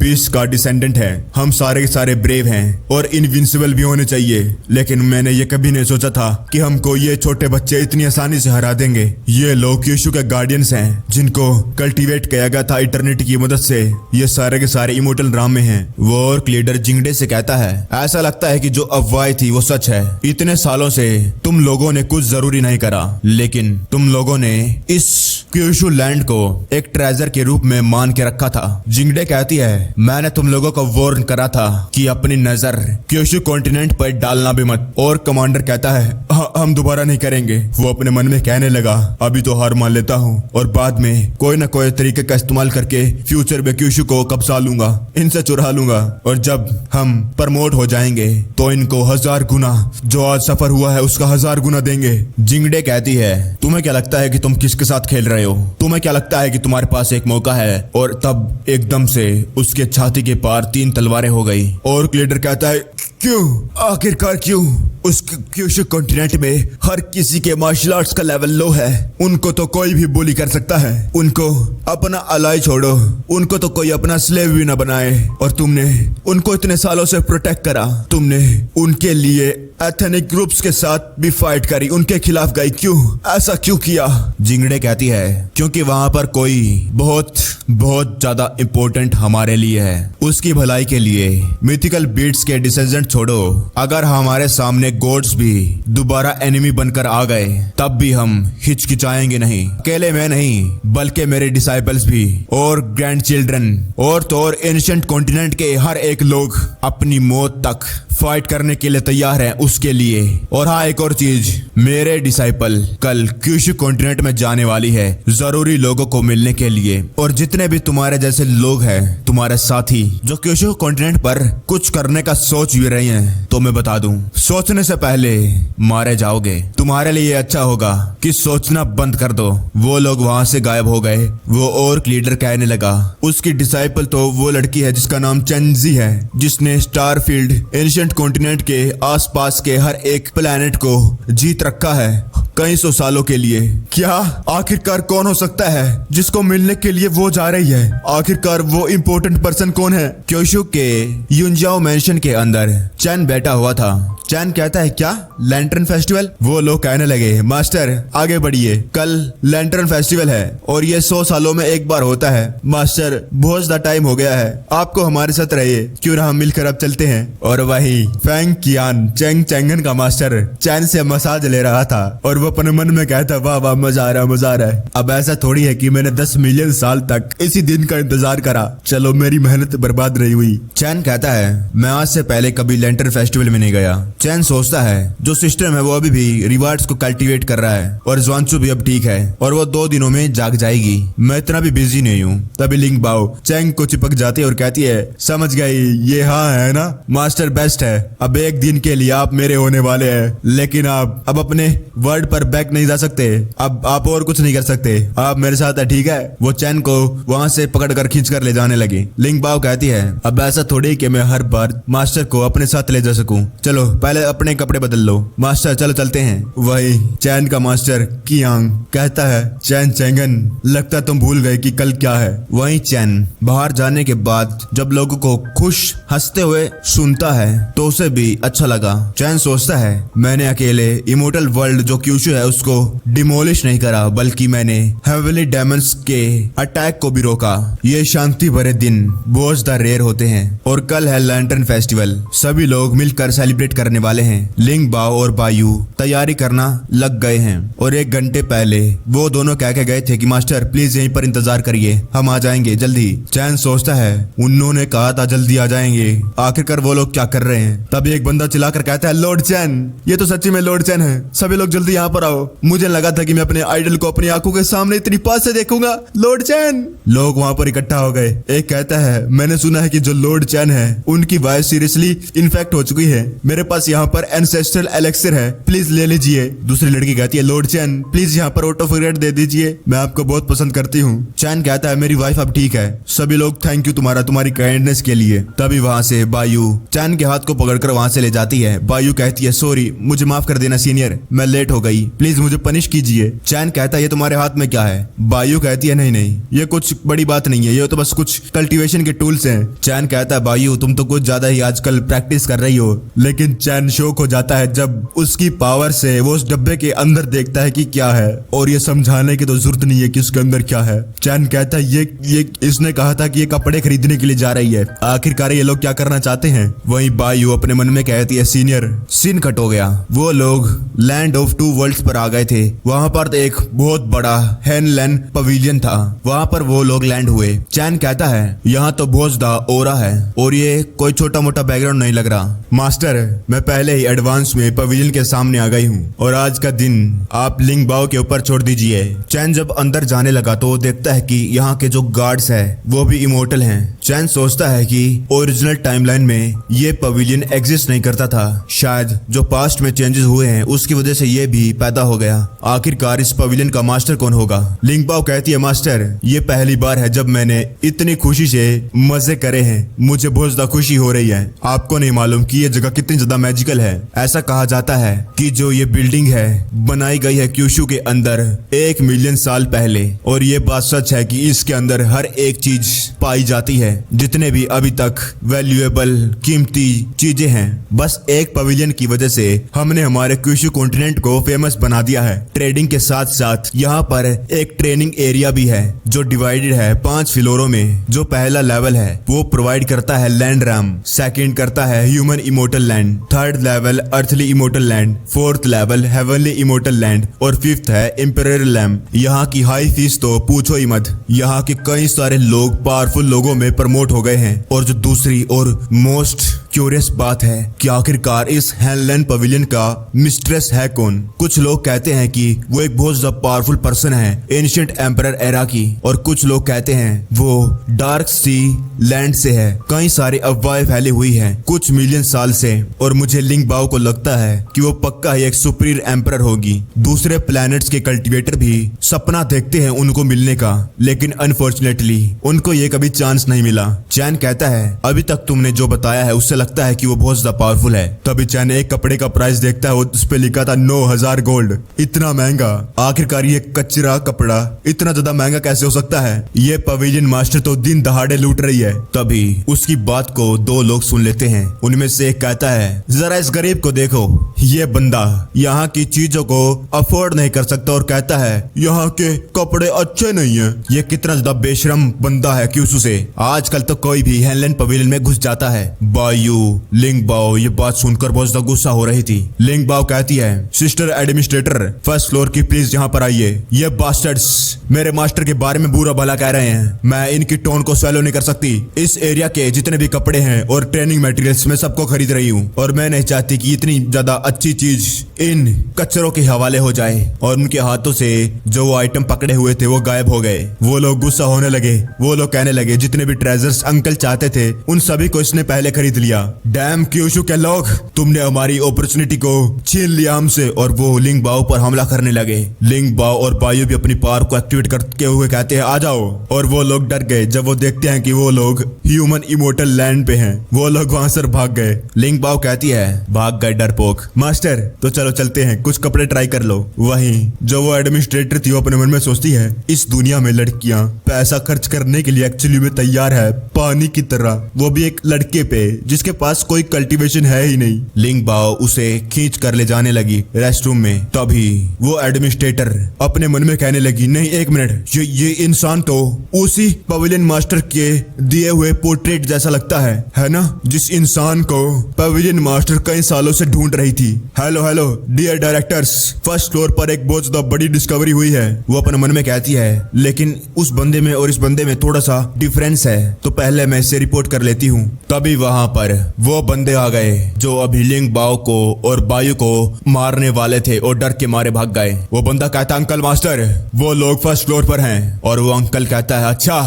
Beast का descendant है। हम सारे के सारे ब्रेव हैं और इनविंसिबल भी होने चाहिए, लेकिन मैंने ये कभी नहीं सोचा था कि हमको ये छोटे बच्चे इतनी आसानी से हरा देंगे। ये लोग यीशु के गार्डियंस हैं, जिनको कल्टीवेट किया गया था इटर्निटी की मदद से। ये सारे के सारे इमोर्टल राम में हैं। वो ऑर्क लीडर जिंगडे से कहता है, ऐसा लगता है कि जो अफवाह थी वो सच है। इतने सालों से तुम लोगों ने कुछ जरूरी नहीं करा, लेकिन तुम लोगों ने इस क्यूशु लैंड को एक ट्रेजर के रूप में मान के रखा था। जिंगडे कहती है, मैंने तुम लोगों को वार्न करा था कि अपनी नजर क्यूशु कॉन्टिनेंट पर डालना भी मत। और कमांडर कहता है, हम दोबारा नहीं करेंगे। वो अपने मन में कहने लगा, अभी तो हार मान लेता हूँ और बाद में कोई ना कोई तरीके का इस्तेमाल करके फ्यूचर में क्यूशु को कब्जा लूंगा, इनसे चुरा लूंगा, और जब हम प्रमोट हो जाएंगे तो इनको 1000 गुना जो आज सफर हुआ है उसका 1000 गुना देंगे। जिंगडे कहती है, तुम्हें क्या लगता है कि तुम किसके साथ खेल रहे हो? तुम्हें क्या लगता है कि तुम्हारे पास एक मौका है? और तब एकदम से उसके छाती के पार 3 तलवारें हो गई। और लीडर कहता है, क्यों? आखिरकार क्यों? उस क्यूशु कॉन्टिनेंट में हर किसी के मार्शल आर्ट्स का लेवल लो है। उनको तो कोई भी बुली कर सकता है। उनको अपना अलाई छोड़ो, उनको तो कोई अपना स्लेव भी ना बनाए। और तुमने उनको इतने सालों से प्रोटेक्ट करा। तुमने उनके लिए एथनिक ग्रुप्स के साथ भी फाइट करी, उनके खिलाफ गई। क्यों? ऐसा क्यों किया? जिंगडे कहती है, क्योंकि वहां पर कोई बहुत ज्यादा इम्पोर्टेंट हमारे लिए है, उसकी भलाई के लिए। मिथिकल बीट्स के डिसेंडेंट छोड़ो, अगर हमारे सामने गॉड्स भी दोबारा एनिमी बनकर आ गए तब भी हम हिचकिचाएंगे नहीं। अकेले मैं नहीं, बल्कि मेरे डिसाइपल्स भी, और ग्रैंड चिल्ड्रन, और तो और एंशिएंट कॉन्टिनेंट के हर एक लोग अपनी मौत तक फाइट करने के लिए तैयार हैं उसके लिए। और हाँ, एक और चीज, मेरे डिसाइपल कल क्यूशु कॉन्टिनेंट में जाने वाली है जरूरी लोगों को मिलने के लिए। और जितने भी तुम्हारे जैसे लोग हैं, तुम्हारे साथी जो क्यूशु कॉन्टिनेंट पर कुछ करने का सोच भी रहे हैं, तो मैं बता दूं, सोचने से पहले मारे जाओगे। तुम्हारे लिए अच्छा होगा कि सोचना बंद कर दो। वो लोग वहां से गायब हो गए। वो ऑर्क लीडर कहने लगा, उसकी डिसाइपल तो वो लड़की है जिसका नाम चेंजी है, जिसने स्टारफील्ड एंशिएंट कॉन्टिनेंट के आसपास के हर एक प्लेनेट को जीत रखा है कई 100 सालों के लिए। क्या? आखिरकार कौन हो सकता है जिसको मिलने के लिए वो जा रही है? आखिरकार वो इम्पोर्टेंट पर्सन कौन है? क्योशु के युनजाओ मेंशन के अंदर चैन बैठा हुआ था। चैन कहता है, क्या लैंटर्न फेस्टिवल? वो लोग कहने लगे, मास्टर आगे बढ़िए, कल लैंटर्न फेस्टिवल है और ये 100 सालों में एक बार होता है। मास्टर बहुत ज़्यादा टाइम हो गया है, आपको हमारे साथ रहिए, क्यों ना हम मिलकर अब चलते हैं। और वही फेंग कियान, चेंग चेंगन का मास्टर चैन से मसाज ले रहा था और वो अपने मन में कहता, वाह वाह, मजा आ रहा है, मजा आ रहा है। अब ऐसा थोड़ी है कि मैंने 10 मिलियन साल तक इसी दिन का इंतजार करा, चलो मेरी मेहनत बर्बाद नहीं हुई। चैन कहता है, मैं आज से पहले कभी लैंटर्न फेस्टिवल में नहीं गया। चैन सोचता है, जो सिस्टम है वो अभी भी रिवार्ड्स को कल्टीवेट कर रहा है और ज्वांचू भी अब ठीक है और वो 2 दिनों में जाग जाएगी। मैं इतना भी बिजी नहीं हूँ। तभी लिंग बाओ चैंग को चिपक जाती है और कहती है, समझ गई, ये हाँ है ना, मास्टर बेस्ट है। अब एक दिन के लिए आप मेरे होने वाले हैं, लेकिन आप अब अपने वर्ड पर बैक नहीं जा सकते। अब आप और कुछ नहीं कर सकते, आप मेरे साथ है, ठीक है? वो चैन को वहां से पकड़कर खींच कर ले जाने लगी। लिंग बाओ कहती है, अब ऐसा थोड़ी कि मैं हर बार मास्टर को अपने साथ ले जा सकूं। चलो पहले अपने कपड़े बदल लो। मास्टर चलो चलते हैं। वही चैन का मास्टर कियांग कहता है, चैन चेंगन, लगता तुम भूल गए कि कल क्या है। वही चैन बाहर जाने के बाद जब लोगों को खुश हंसते हुए सुनता है तो उसे भी अच्छा लगा। चैन सोचता है, मैंने अकेले इमोर्टल वर्ल्ड जो क्यूशु है उसको डिमोलिश नहीं करा, बल्कि मैंने हेवनली डेमन्स के अटैक को भी रोका। ये शांति भरे दिन बहुत ज्यादा रेयर होते हैं और कल है लैंटर्न फेस्टिवल। सभी लोग मिलकर सेलिब्रेट करने वाले हैं। लिंग बाओ और बायू तैयारी करना लग गए हैं और 1 घंटे पहले वो दोनों कह के गए थे कि मास्टर प्लीज यहीं पर इंतजार करिए, हम आ जाएंगे जल्दी। चैन सोचता है, उन्होंने कहा था जल्दी आ जाएंगे, आखिरकार वो लोग क्या कर रहे हैं? तभी एक बंदा चिल्लाकर कहता है, लॉर्ड चैन, ये तो सच्ची में लॉर्ड चैन है, सभी लोग जल्दी यहाँ पर आओ। मुझे लगा था कि मैं अपने आइडल को अपनी आंखों के सामने इतनी पास से देखूंगा। लॉर्ड चैन! लोग वहां पर इकट्ठा हो गए। एक कहता है, मैंने सुना है कि जो लॉर्ड चैन है उनकी वाइफ सीरियसली इन्फेक्ट हो चुकी है। मेरे पास यहाँ पर पर एंसेस्ट्रल एलेक्सर है, प्लीज ले लीजिए। दूसरी लड़की कहती है लॉर्ड चैन प्लीज यहाँ पर ऑटो सिगरेट दे दीजिए, मैं आपको बहुत पसंद करती हूँ। चैन कहता है मेरी वाइफ अब ठीक है। सभी लोग थैंक यू तुम्हारी काइंडनेस के लिए। तभी वहाँ से बायू चैन के हाथ को पकड़कर वहाँ से ले जाती है। बायू कहती है सॉरी, मुझे माफ कर देना सीनियर, मैं लेट हो गई, प्लीज मुझे पनिश कीजिए। चैन कहता है ये तुम्हारे हाथ में क्या है? बायू कहती है नहीं नहीं, ये कुछ बड़ी बात नहीं है, ये तो बस कुछ कल्टीवेशन के टूल्स हैं। चैन कहता है बायू तुम तो कुछ ज्यादा ही आजकल प्रैक्टिस कर रही हो। लेकिन चैन शॉक हो जाता है जब उसकी पावर से वो उस डब्बे के अंदर देखता है कि क्या है, और ये समझाने की तो जरूरत नहीं है कि उसके अंदर क्या है। चैन कहता है ये इसने कहा था कि ये कपड़े खरीदने के लिए जा रही है, आखिरकार ये लोग क्या करना चाहते हैं? वहीं बायू अपने मन में कहती है सीनियर सीन कट हो गया। वो लोग लैंड ऑफ टू वर्ल्ड्स पर आ गए थे। वहां पर एक बहुत बड़ा हेनलैंड पवेलियन था, वहां पर वो लोग लैंड हुए। चैन कहता है यहाँ तो बहुत ज्यादा ओरा है और ये कोई छोटा मोटा बैकग्राउंड नहीं लग रहा। मास्टर मैं पहले ही एडवांस में पवेलियन के सामने आ गई हूँ और आज का दिन आप लिंग बाओ के ऊपर छोड़ दीजिए। चैन जब अंदर जाने लगा तो देखता है कि यहाँ के जो गार्ड्स है वो भी इमोर्टल हैं। चैन सोचता है कि ओरिजिनल टाइमलाइन में ये पवेलियन एग्जिस्ट नहीं करता था, शायद जो पास्ट में चेंजेस हुए हैं उसकी वजह से ये भी पैदा हो गया। आखिरकार इस पवेलियन का मास्टर कौन होगा? लिंग बाओ कहती है मास्टर ये पहली बार है जब मैंने इतनी खुशी से मजे करे हैं, मुझे बहुत ज्यादा खुशी हो रही है। आपको नहीं मालूम कि ये जगह कितनी ज्यादा मैजिकल है। ऐसा कहा जाता है कि जो ये बिल्डिंग है बनाई गई है क्यूशु के अंदर 1 मिलियन साल पहले, और ये बात सच है कि इसके अंदर हर एक चीज पाई जाती है, जितने भी अभी तक वैल्यूएबल कीमती चीजें हैं। बस एक पवेलियन की वजह से हमने हमारे क्यूशु कॉन्टिनेंट को फेमस बना दिया है। ट्रेडिंग के साथ साथ यहाँ पर एक ट्रेनिंग एरिया भी है जो डिवाइडेड है 5 फ्लोरों में। जो पहला लेवल है वो प्रोवाइड करता है लैंड रैम, सेकंड करता है human immortal land, third level earthly immortal land, fourth level heavenly immortal land और फिफ्थ है इंपीरियल लैंड। यहाँ की हाई फीस तो पूछो ही मत। यहाँ के कई सारे लोग पावरफुल लोगों में प्रमोट हो गए हैं। और जो दूसरी और मोस्ट क्यूरियस बात है कि आखिरकार इस हेनलैंड पवेलियन का मिस्ट्रेस है कौन? कुछ लोग कहते हैं कि वो एक बहुत ज्यादा पावरफुल पर्सन है एंशिएंट एम्परर एरा की, और कुछ लोग कहते हैं वो डार्क सी लैंड से है। कई सारी अफवाहें फैली हुई हैं कुछ मिलियन साल से, और मुझे लिंग बाओ को लगता है कि वो पक्का ही एक सुपीरियर एम्परर होगी। दूसरे प्लैनेट्स के कल्टीवेटर भी सपना देखते हैं उनको मिलने का, लेकिन अनफॉर्चुनेटली उनको ये कभी चांस नहीं मिला। चैन कहता है अभी तक तुमने जो बताया है उससे लगता है कि वो बहुत ज्यादा पावरफुल है। तभी चैन एक कपड़े का प्राइस देखता है, उस पे लिखा था 9000 गोल्ड। इतना महंगा? आखिरकार ये कचरा कपड़ा इतना ज्यादा महंगा कैसे हो सकता है? ये पवेलियन मास्टर तो दिन दहाड़े लूट रही है। तभी उसकी बात को 2 लोग सुन लेते हैं। उनमें से एक कहता है जरा इस गरीब को देखो, ये बंदा यहाँ की चीजों को अफोर्ड नहीं कर सकता और कहता है यहाँ के कपड़े अच्छे नहीं है। ये कितना ज्यादा बेशरम बंदा है क्यूशु से। आजकल तो कोई भी हेनलैंड पवेलियन में घुस जाता है। बायू लिंग बाओ ये बात सुनकर बहुत ज्यादा गुस्सा हो रही थी। लिंग बाओ कहती है सिस्टर एडमिनिस्ट्रेटर फर्स्ट फ्लोर की प्लीज यहाँ पर आइए। ये बास्टर्ड्स मेरे मास्टर के बारे में बुरा भला कह रहे हैं, मैं इनकी टोन को सैलो नहीं कर सकती। इस एरिया के जितने भी कपड़े हैं और ट्रेनिंग मटेरियल्स मैं सबको खरीद रही हूँ, और मैं नहीं चाहती कि इतनी ज्यादा अच्छी चीज इन कचरों के हवाले हो जाए। और उनके हाथों से जो वो आइटम पकड़े हुए थे वो गायब हो गए। वो लोग गुस्सा होने लगे। वो लोग कहने लगे जितने भी ट्रेजर्स अंकल चाहते थे उन सभी को इसने पहले खरीद लिया। डैम क्यूशु के लोग, तुमने हमारी अपॉर्चुनिटी को छीन लिया हमसे। और वो लिंग बाओ पर हमला करने लगे। लिंग बाओ और बायू भी अपनी पावर को एक्टिवेट करते हुए कहते हैं आ जाओ। और वो लोग डर गए जब वो देखते हैं कि वो लोग ह्यूमन इमोर्टल लैंड पे हैं। वो लोग वहां से भाग गए। लिंग बाओ कहती है भाग गए डरपोक। मास्टर तो चलो चलते हैं, कुछ कपड़े ट्राई कर लो। वहीं जो वो एडमिनिस्ट्रेटर थी वो अपने मन में सोचती है इस दुनिया में लड़कियां पैसा खर्च करने के लिए एक्चुअली में तैयार है, पानी की तरह, वो भी एक लड़के पे जिसके पास कोई कल्टीवेशन है ही नहीं। लिंग बाओ उसे खींच कर ले जाने लगी रेस्टरूम में। तभी वो एडमिनिस्ट्रेटर अपने मन में कहने लगी नहीं एक मिनट, ये इंसान तो उसी पवेलियन मास्टर के दिए हुए पोर्ट्रेट जैसा लगता है ना, जिस इंसान को पवेलियन मास्टर कई सालों से ढूंढ रही थी। Hello hello dear directors, first floor पर एक बहुत ज्यादा बड़ी डिस्कवरी हुई है, वो अपने मन में कहती है। लेकिन उस बंदे में और इस बंदे में थोड़ा सा डिफरेंस है, तो पहले मैं इसे रिपोर्ट कर लेती हूँ। तभी वहां पर वो बंदे आ गए जो अभी लिंग बाओ को और बायू को मारने वाले थे और डर के मारे भाग गए। वो बंदा कहता है अंकल मास्टर वो लोग फर्स्ट फ्लोर पर हैं। और वो अंकल कहता है अच्छा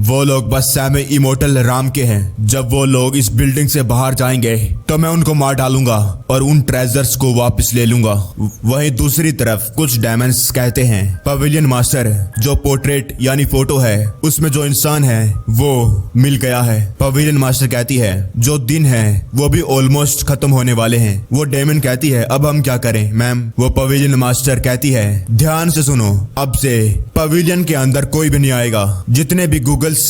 वो लोग बस सैमी इमोर्टल राम के हैं। जब वो लोग इस बिल्डिंग से बाहर जाएंगे तो मैं उनको मार डालूंगा और उन ट्रेजर्स को वापस ले लूंगा। वहीं दूसरी तरफ कुछ डायमंड्स कहते हैं पवेलियन मास्टर जो पोर्ट्रेट यानी फोटो है उसमें जो इंसान है वो मिल गया है। पवेलियन मास्टर कहती है जो दिन है वो भी ऑलमोस्ट खत्म होने वाले हैं। वो डेमन कहती है अब हम क्या करें मैम। वो पवेलियन मास्टर कहती है ध्यान से सुनो, अब से पवेलियन के अंदर कोई भी नहीं आएगा। जितने भी गूगल्स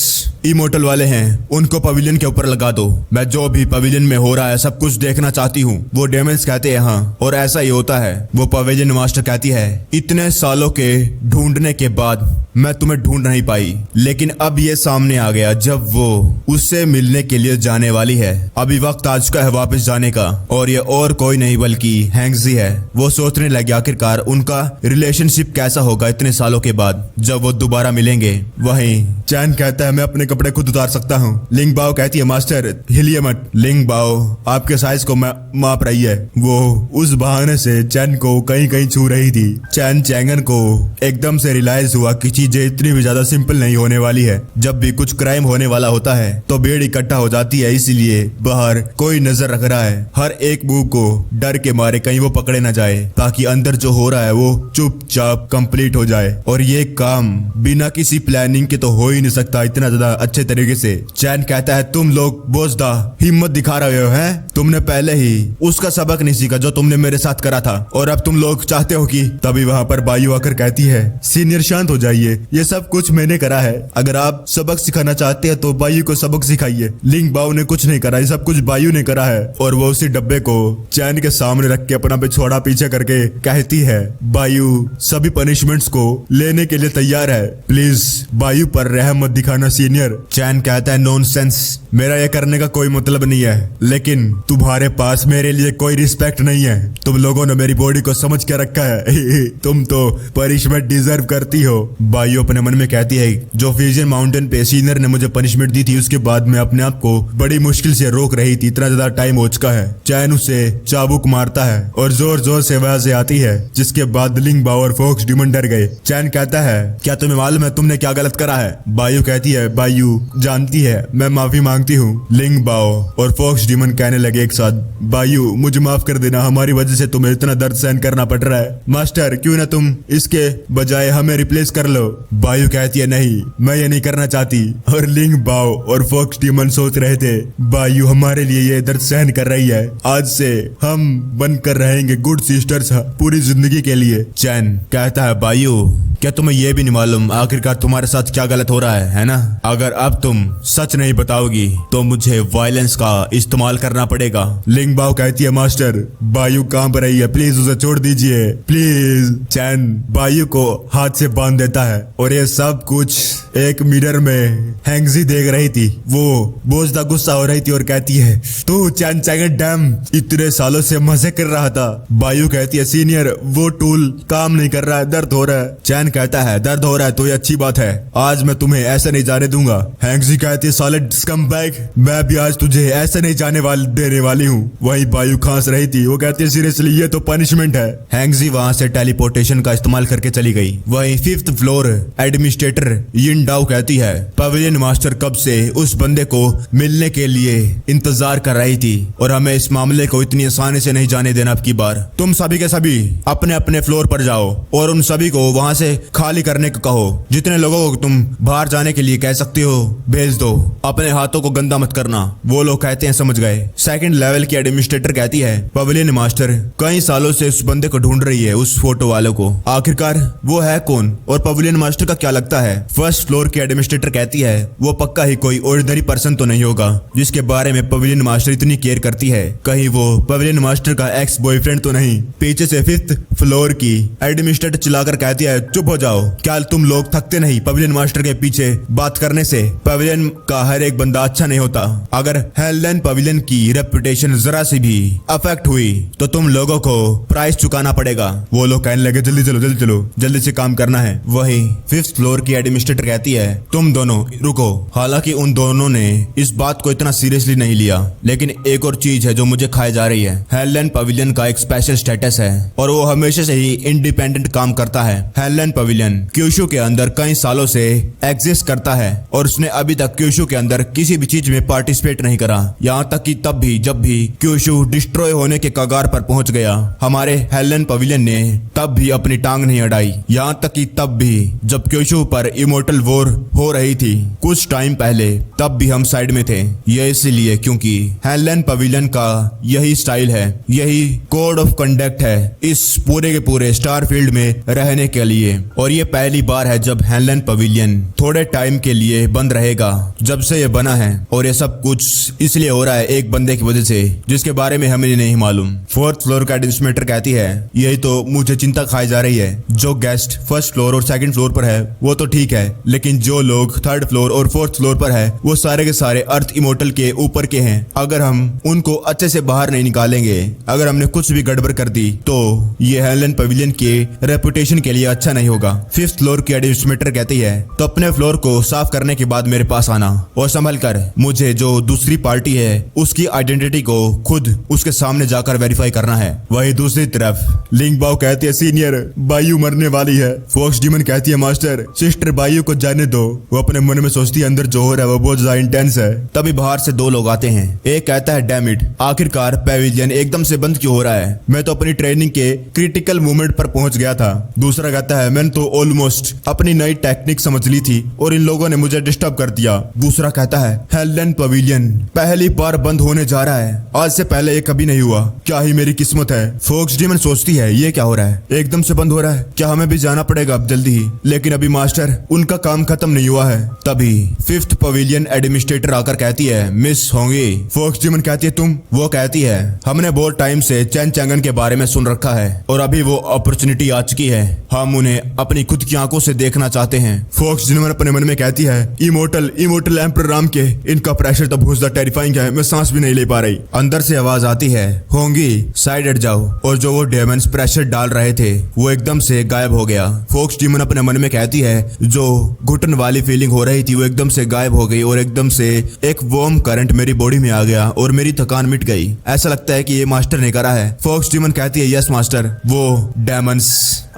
इमोर्टल वाले हैं उनको पवेलियन के ऊपर लगा दो। मैं जो भी पवेलियन में हो रहा है सब कुछ देखना चाहती हूँ। वो डेमन्स कहते हैं हाँ और ऐसा ही होता है। वो पवेलियन मास्टर कहती है इतने सालों के ढूंढने के बाद मैं तुम्हें ढूंढ नहीं पाई, लेकिन अब ये सामने आ गया जब वो उससे मिलने के लिए जाने वाली है। अभी वक्त आ चुका है वापस जाने का और ये और कोई नहीं बल्कि हैंगजी है। वो सोचने लगे आखिरकार उनका रिलेशनशिप कैसा होगा इतने सालों के बाद जब वो दोबारा मिलेंगे। वहीं चैन कहता है मैं अपने कपड़े खुद उतार सकता हूँ। लिंग बाओ कहती है मास्टर हिलिए मत। लिंग बाओ आपके साइज को माप रही है। वो उस बहाने से चैन को कहीं कहीं छू रही थी। चैन चैंगन को एकदम से रियलाइज हुआ कि चीजें इतनी भी ज्यादा सिंपल नहीं होने वाली है। जब भी कुछ क्राइम होने वाला होता है तो भीड़ इकट्ठा हो जाती है, इसलिए बाहर कोई नजर रख रहा है। हर एक मूव को डर के मारे कहीं वो पकड़े ना जाए ताकि अंदर जो हो रहा है वो चुपचाप कंप्लीट हो जाए। और ये काम बिना किसी प्लानिंग के तो हो ही नहीं सकता इतना ज्यादा अच्छे तरीके से। चैन कहता है तुम लोग बोझदा हिम्मत दिखा रहे हो हैं? तुमने पहले ही उसका सबक नहीं सीखा जो तुमने मेरे साथ करा था और अब तुम लोग चाहते हो कि। तभी वहां पर बायू आकर कहती है सीनियर शांत हो जाइए, ये सब कुछ मैंने करा है। अगर आप सबक सिखाना चाहते हैं तो बायू को सबक सिखाइए। लिंग बाओ ने कुछ नहीं करा, ये सब कुछ बायू ने करा है। और वो उसी डब्बे को चैन के सामने रख के अपना पिछवाड़ा पीछे करके कहती है बायू सभी पनिशमेंट्स को लेने के लिए तैयार है, प्लीज बायू पर रहम मत दिखाना सीनियर। चैन कहता है नॉनसेंस, मेरा ये करने का कोई मतलब नहीं है, लेकिन तुम्हारे पास मेरे लिए कोई रिस्पेक्ट नहीं है। तुम लोगों ने मेरी बॉडी को समझ के रखा है तुम तो पनिशमेंट डिजर्व करती हो। बायू अपने मन में कहती है जो फिजियन माउंटेन पे सीनियर ने मुझे पनिशमेंट दी थी उसके बाद मैं अपने आप को बड़ी मुश्किल से रोक रही थी, इतना ज्यादा टाइम हो चुका है। चैन उसे चाबुक मारता है और जोर जोर से आवाज़ आती है जिसके बाद लिंग बाओ और फोक्स डिमन डर गए। चैन कहता है क्या तुम्हें मालूम है तुमने क्या गलत करा है? बायू कहती है बायू जानती है, मैं माफी मांगती हूँ। लिंग बाओ और फोक्स डिमन कहने लगे एक साथ बायू मुझे माफ कर देना, हमारी वजह से तुम्हें इतना दर्द सहन करना पड़ रहा है। मास्टर क्यों ना तुम इसके बजाय हमें रिप्लेस कर लो। बायू कहती है नहीं मैं ये नहीं करना चाहती। और लिंग बाओ और फोक्स डिमन सोच रहे थे बायू हमारे लिए ये दर्द सहन कर रही है, आज से हम बनकर रहेंगे गुड सिस्टर्स पूरी जिंदगी के लिए। चैन कहता है बायू क्या तुम्हें ये भी नहीं मालूम आखिरकार तुम्हारे साथ क्या गलत हो रहा है ना? अगर अब तुम सच नहीं बताओगी तो मुझे वायलेंस का इस्तेमाल करना पड़ेगा। लिंग बाओ कहती है मास्टर बायू कांप रही है, प्लीज उसे छोड़ दीजिए प्लीज। चैन बायू को हाथ से बांध देता है और ये सब कुछ एक मिरर में हैंगजी देख रही थी। वो बोझदा गुस्सा हो रही थी और कहती है तू चैन चैंगन डैम इतने सालों से मजे कर रहा था। बायू कहती है सीनियर वो टूल काम नहीं कर रहा है, दर्द हो रहा है। चैन कहता है दर्द हो रहा है तो ये अच्छी बात है, आज मैं तुम्हें ऐसे नहीं जाने दूंगा। हैंगजी कहती है सॉलिड स्कमबैग, मैं भी आज तुझे ऐसे नहीं जाने देने वाली हूँ। वही बायू खांस रही थी, वो कहती है सीरियसली ये तो पनिशमेंट है। हैंगजी वहां से टेलीपोर्टेशन का इस्तेमाल करके चली गई। वही 5th फ्लोर एडमिनिस्ट्रेटर यिन डाउ कहती है पवेलियन मास्टर कब से उस बंदे को मिलने के लिए इंतजार कर रही थी और हमें इस मामले को इतनी आसानी से नहीं जाने देना। अब की बार तुम सभी के सभी अपने अपने फ्लोर पर जाओ और उन सभी को वहां से खाली करने को कहो। जितने लोगों को तुम बाहर जाने के लिए कह सकती हो भेज दो, अपने हाथों को गंदा मत करना। वो लोग कहते हैं समझ गए। 2nd लेवल की एडमिनिस्ट्रेटर कहती है पवेलियन मास्टर कई सालों से उस बंदे को ढूंढ रही है, उस फोटो वालों को, आखिरकार वो है कौन और पवेलियन मास्टर का क्या लगता है? 1st फ्लोर की एडमिनिस्ट्रेटर कहती है वो पक्का ही कोई ऑर्डिनरी पर्सन तो नहीं होगा जिसके बारे में पवेलियन मास्टर इतनी केयर करती है, कहीं वो पवेलियन मास्टर का एक्स बॉयफ्रेंड तो नहीं। पीछे से 5th फ्लोर की एडमिनिस्ट्रेटर चिल्लाकर कहती है चुप हो जाओ, क्या तुम लोग थकते नहीं पवेलियन मास्टर के पीछे बात करने से? पवेलियन का हर एक बंदा अच्छा नहीं होता। अगर हेलेन पवेलियन की रेपुटेशन जरा सी भी अफेक्ट हुई तो तुम लोगों को प्राइस चुकाना पड़ेगा। वो लोग कहने लगे जल्दी चलो जल्दी चलो, जल्दी से काम करना है। वही 5th फ्लोर की एडमिनिस्ट्रेटर कहती है तुम दोनों रुको। हालांकि उन दोनों ने इस बात को इतना सीरियसली नहीं लिया, लेकिन एक और चीज है जो मुझे खाई जा रही है। हेलेन पवेलियन का एक स्पेशल स्टेटस है और वो हमेशा से ही इंडिपेंडेंट काम करता है। हेलेन पवेलियन क्यूशू के अंदर कई सालों से एग्जिस्ट करता है और उसने अभी तक क्यूशू के अंदर किसी भी चीज में पार्टिसिपेट नहीं करा। यहाँ तक कि तब भी जब भी क्यूशू डिस्ट्रॉय होने के कगार पर पहुंच गया, हमारे हेलेन पवेलियन ने तब भी अपनी टांग नहीं अड़ाई। यहाँ तक कि तब भी जब क्यूशू पर इमोर्टल वॉर हो रही थी कुछ टाइम पहले, तब भी हम साइड में थे। ये इसलिए क्योंकि हेलेन पवेलियन का यही स्टाइल है, यही कोड ऑफ कंडक्ट है इस पूरे के पूरे स्टारफील्ड में रहने के लिए। और ये पहली बार है जब हेलेन पवेलियन थोड़े टाइम के लिए बंद रहेगा जब से ये बना है, और ये सब कुछ इसलिए हो रहा है एक बंदे की वजह से जिसके बारे में हमें नहीं मालूम। 4th फ्लोर का एडमिनिस्ट्रेटर कहती है यही तो मुझे चिंता खाई जा रही है। जो गेस्ट 1st फ्लोर और 2nd फ्लोर पर है वो तो ठीक है, लेकिन जो लोग 3rd फ्लोर और 4th फ्लोर पर है वो सारे के सारे अर्थ इमोर्टल के ऊपर के हैं। अगर हम उनको अच्छे से बाहर नहीं निकालेंगे, अगर हमने कुछ भी गड़बड़ कर दी तो ये हेलेन पवेलियन के रेपुटेशन के लिए अच्छा नहीं होगा। 5th फ्लोर की एडमिनिस्ट्रेटर कहती है तो अपने फ्लोर को साफ करने के बाद मेरे पास आना और संभल कर। मुझे जो दूसरी पार्टी है उसकी आइडेंटिटी को खुद उसके सामने जाकर वेरीफाई करना है। वही दूसरी तरफ लिंगबाओ कहती है सीनियर बायू मरने वाली है। फॉक्स डीमन कहती है मास्टर सिस्टर बायू को जाने दो। वो अपने मन में सोचती है अंदर जो हो रहा है वो बहुत ज्यादा इंटेंस है। तभी बाहर से दो लोग आते हैं। एक कहता है डैम इट, आखिरकार पेविलियन एकदम से बंद क्यों हो रहा है? मैं तो अपनी ट्रेनिंग के क्रिटिकल मोमेंट पर पहुंच गया था। दूसरा कहता है मैंने तो ऑलमोस्ट अपनी नई टेक्निक समझ ली थी और इन लोगों ने मुझे डिस्टर्ब कर दिया। दूसरा कहता है हेलेन पवेलियन पहली बार बंद होने जा रहा है, आज से पहले ये कभी नहीं हुआ। क्या ही मेरी किस्मत है। फॉक्स डीमन सोचती है ये क्या हो रहा है, एकदम से बंद हो रहा है, क्या हमें भी जाना पड़ेगा अब जल्दी ही? लेकिन अभी मास्टर उनका काम खत्म नहीं हुआ है। तभी 5th पवेलियन एडमिनिस्ट्रेटर आकर कहती है मिस होंगी। फॉक्स डीमन कहती है तुम? वो कहती है हमने बहुत टाइम से चैन चैंगन के बारे में सुन रखा है और अभी वो अपॉर्चुनिटी आ चुकी है, हम उन्हें अपनी खुद की आंखों से देखना चाहते हैं। फॉक्स डीमन अपने मन में कहती है इमोर्टल एम्पर राम के इनका प्रेशर तो बहुत ज्यादा टेरिफाइंग है, मैं सांस भी नहीं ले पा रही। अंदर से आवाज आती है होंगी साइड हट जाओ, और जो वो डेमंस प्रेशर डाल रहे थे वो एकदम से गायब हो गया। फॉक्स डीमन अपने मन में कहती है जो घुटन वाली फीलिंग हो रही थी वो एकदम से गायब हो गई और एकदम से एक वार्म करंट मेरी बॉडी में आ गया और मेरी थकान मिट गई। ऐसा लगता है कि ये मास्टर ने करा है। फॉक्स डीमन कहती है यस मास्टर। वो डेमंस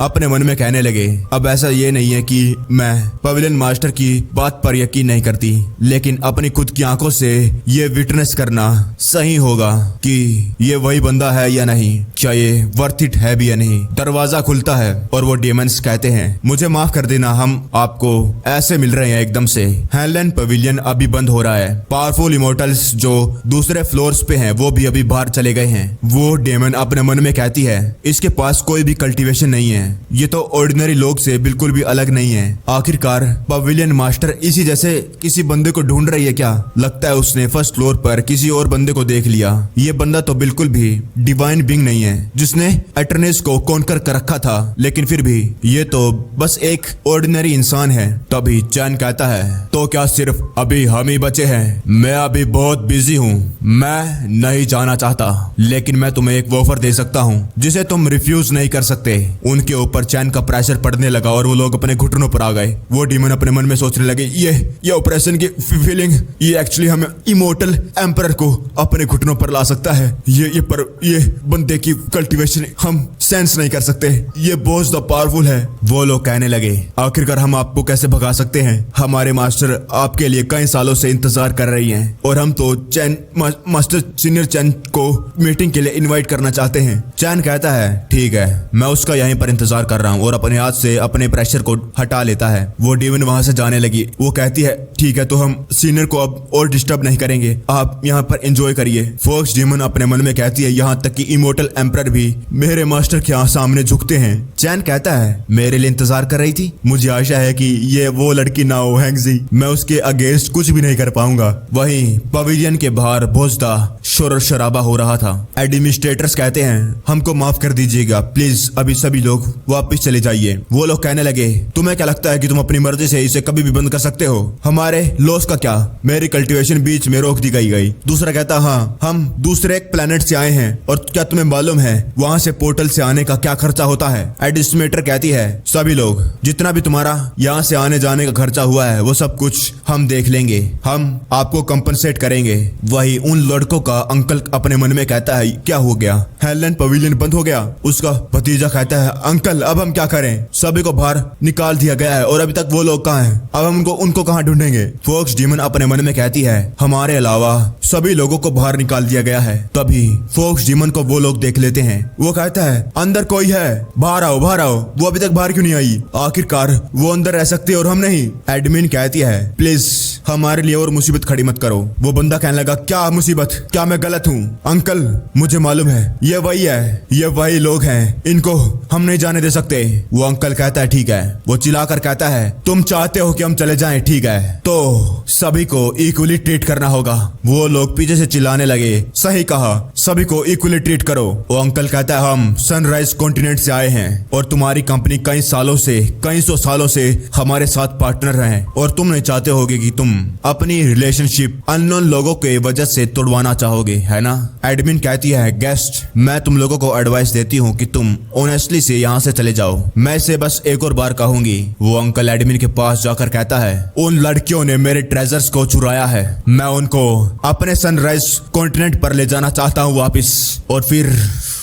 अपने मन में कहने लगे अब ऐसा ये नहीं है कि मैं पवेलियन मास्टर की बात पर यकीन नहीं करती, लेकिन अपनी खुद की आंखों से ये विटनेस करना सही होगा कि ये वही बंदा है या नहीं, क्या ये वर्थ इट है भी या नहीं। दरवाजा खुलता है और वो डेमंस कहते हैं मुझे माफ कर देना, हम आपको ऐसे मिल रहे हैं एकदम से। हेलेन पवेलियन अभी बंद हो रहा है। पावरफुल इमोर्टल्स जो दूसरे फ्लोर्स पे हैं वो भी अभी बाहर चले गए हैं। वो डेमन अपने मन में कहती है इसके पास कोई भी कल्टीवेशन नहीं है, ये तो ऑर्डिनरी लोग से बिल्कुल भी अलग नहीं है। आखिरकार पवेलियन मास्टर इसी जैसे किसी बंदे को ढूंढ रही है क्या? लगता है उसने 1st फ्लोर पर किसी और बंदे को देख लिया। ये बंदा तो बिल्कुल भी डिवाइन बीइंग नहीं है जिसने एटर्नेस को कॉन्कर कर रखा था, लेकिन फिर भी ये तो बस एक ऑर्डिनरी इंसान है। तभी चैन कहता है तो क्या सिर्फ अभी हम ही बचे हैं? मैं अभी बहुत बिजी हूँ, मैं नहीं जाना चाहता, लेकिन मैं तुम्हें एक ऑफर दे सकता हूँ जिसे तुम रिफ्यूज नहीं कर सकते। उनके ऊपर चैन का प्रेशर पड़ने लगा और वो लोग अपने घुटनों पर आ गए। वो डीमन अपने मन में सोचने लगे ये ऑपरेशन की फीलिंग ये एक्चुअली हमें इमोर्टल एम्परर को अपने घुटनों पर ला सकता है। ये बंदे की कल्टीवेशन हम सेंस नहीं कर सकते, ये बहुत ज्यादा पावरफुल है। वो लोग कहने लगे आखिरकार हम आपको कैसे भगा सकते हैं? हमारे मास्टर आपके लिए कई सालों से इंतजार कर रही हैं और हम तो चैन मास्टर सीनियर चैन को मीटिंग के लिए इनवाइट करना चाहते हैं। चैन कहता है ठीक है, मैं उसका यहीं पर इंतजार कर रहा हूँ, और अपने हाथ से अपने प्रेशर को हटा लेता है। वो डीमन वहां से जाने लगी। वो कहती है ठीक है, तो हम सीनियर को अब और डिस्टर्ब नहीं करेंगे, आप यहाँ पर एंजॉय करिए। फॉक्स डीमन अपने मन में कहती है यहाँ तक कि इमोर्टल एम्परर भी मेरे मास्टर के सामने झुकते हैं। चैन कहता है मेरे लिए इंतजार कर रही थी, मुझे आशा है कि ये वो लड़की ना हो हैंगजी, मैं उसके अगेंस्ट कुछ भी नहीं कर पाऊंगा। वहीं पवेलियन के बाहर बहुत ज्यादा शोर और शराबा हो रहा था। एडमिनिस्ट्रेटर्स कहते हैं हमको माफ कर दीजिएगा, प्लीज अभी सभी लोग वापस चले जाइए। वो लोग कहने लगे तुम्हें क्या लगता है कि तुम अपनी मर्जी से इसे कभी भी बंद कर सकते हो? हमारे लॉस का क्या? मेरी कल्टीवेशन बीच में रोक दी गई। दूसरा कहता हाँ, हम दूसरे एक प्लेनेट से आए हैं और क्या तुम्हें मालूम है वहाँ से पोर्टल से आने का क्या खर्चा होता है। एडिस्मेटर कहती है सभी लोग, जितना भी तुम्हारा यहाँ से आने जाने का खर्चा हुआ है वो सब कुछ हम देख लेंगे, हम आपको कंपनसेट करेंगे। वही उन लड़कों का अंकल अपने मन में कहता है क्या हो गया, हेलन पवेलियन बंद हो गया। उसका भतीजा कहता है अंकल अब हम क्या करें, सभी को बाहर निकाल दिया गया है और अभी तक वो लोग कहाँ हैं, अब हम उनको कहाँ ढूंढेंगे। फोक्स डीमन अपने मन में कहती है हमारे अलावा सभी लोगों को बाहर निकाल दिया गया है। तभी फोक्स डीमन को वो लोग देख लेते हैं। वो कहता है अंदर कोई है, बाहर आओ बाहर आओ। वो अभी तक बाहर क्यों नहीं आई, आखिरकार वो अंदर रह सकती है और हम नहीं। एडमिन कहती है प्लीज हमारे लिए और मुसीबत खड़ी मत करो। वो बंदा कहने लगा क्या मुसीबत, क्या मैं गलत हूँ? अंकल मुझे मालूम है ये वही है, ये वही लोग हैं, इनको हम नहीं जाने दे सकते। वो अंकल कहता है ठीक है। वो चिल्लाकर कहता है तुम चाहते हो कि हम चले जाएं, ठीक है तो सभी को इक्वली ट्रीट करना होगा। वो लोग पीछे से चिल्लाने लगे सही कहा, सभी को इक्वली ट्रीट करो। वो अंकल कहता है हम सनराइज कॉन्टिनेंट से आए हैं और तुम्हारी कंपनी कई सौ सालों से हमारे साथ पार्टनर हैं और तुम नहीं चाहते होगे कि तुम अपनी रिलेशनशिप अननोन लोगों के वजह से तोड़वाना चाहोगे, है ना। एडमिन कहती है गेस्ट मैं तुम लोगों को एडवाइस देती हूँ कि तुम ऑनेस्टली से यहाँ से चले जाओ। मैं इसे बस एक और बार कहूंगी। वो अंकल एडमिन के पास जाकर कहता है उन लड़कियों ने मेरे ट्रेजर्स को चुराया है, मैं उनको अपने सनराइज कॉन्टिनेंट पर ले जाना चाहता हूँ वापिस और फिर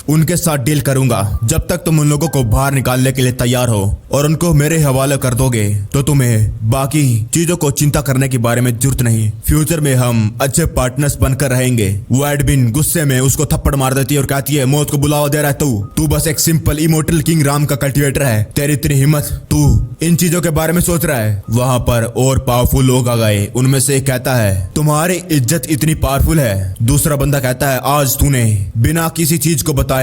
उनके साथ डील करूंगा। जब तक तुम उन लोगों को बाहर निकालने के लिए तैयार हो और उनको मेरे हवाले कर दोगे तो तुम्हें बाकी चीजों को चिंता करने के बारे में जरूरत नहीं। फ्यूचर में हम अच्छे पार्टनर्स बनकर रहेंगे। वो एडमिन गुस्से में उसको थप्पड़ मार देती है और कहती है मौत को बुलावा दे रहा है तू बस एक सिंपल इमोर्टल किंग राम का कल्टिवेटर है, तेरी इतनी हिम्मत, तू इन चीजों के बारे में सोच रहा है। वहां पर और पावरफुल लोग आ गए। उनमें से एक कहता है तुम्हारी इज्जत इतनी पावरफुल है। दूसरा बंदा कहता है आज तूने बिना किसी चीज को बताए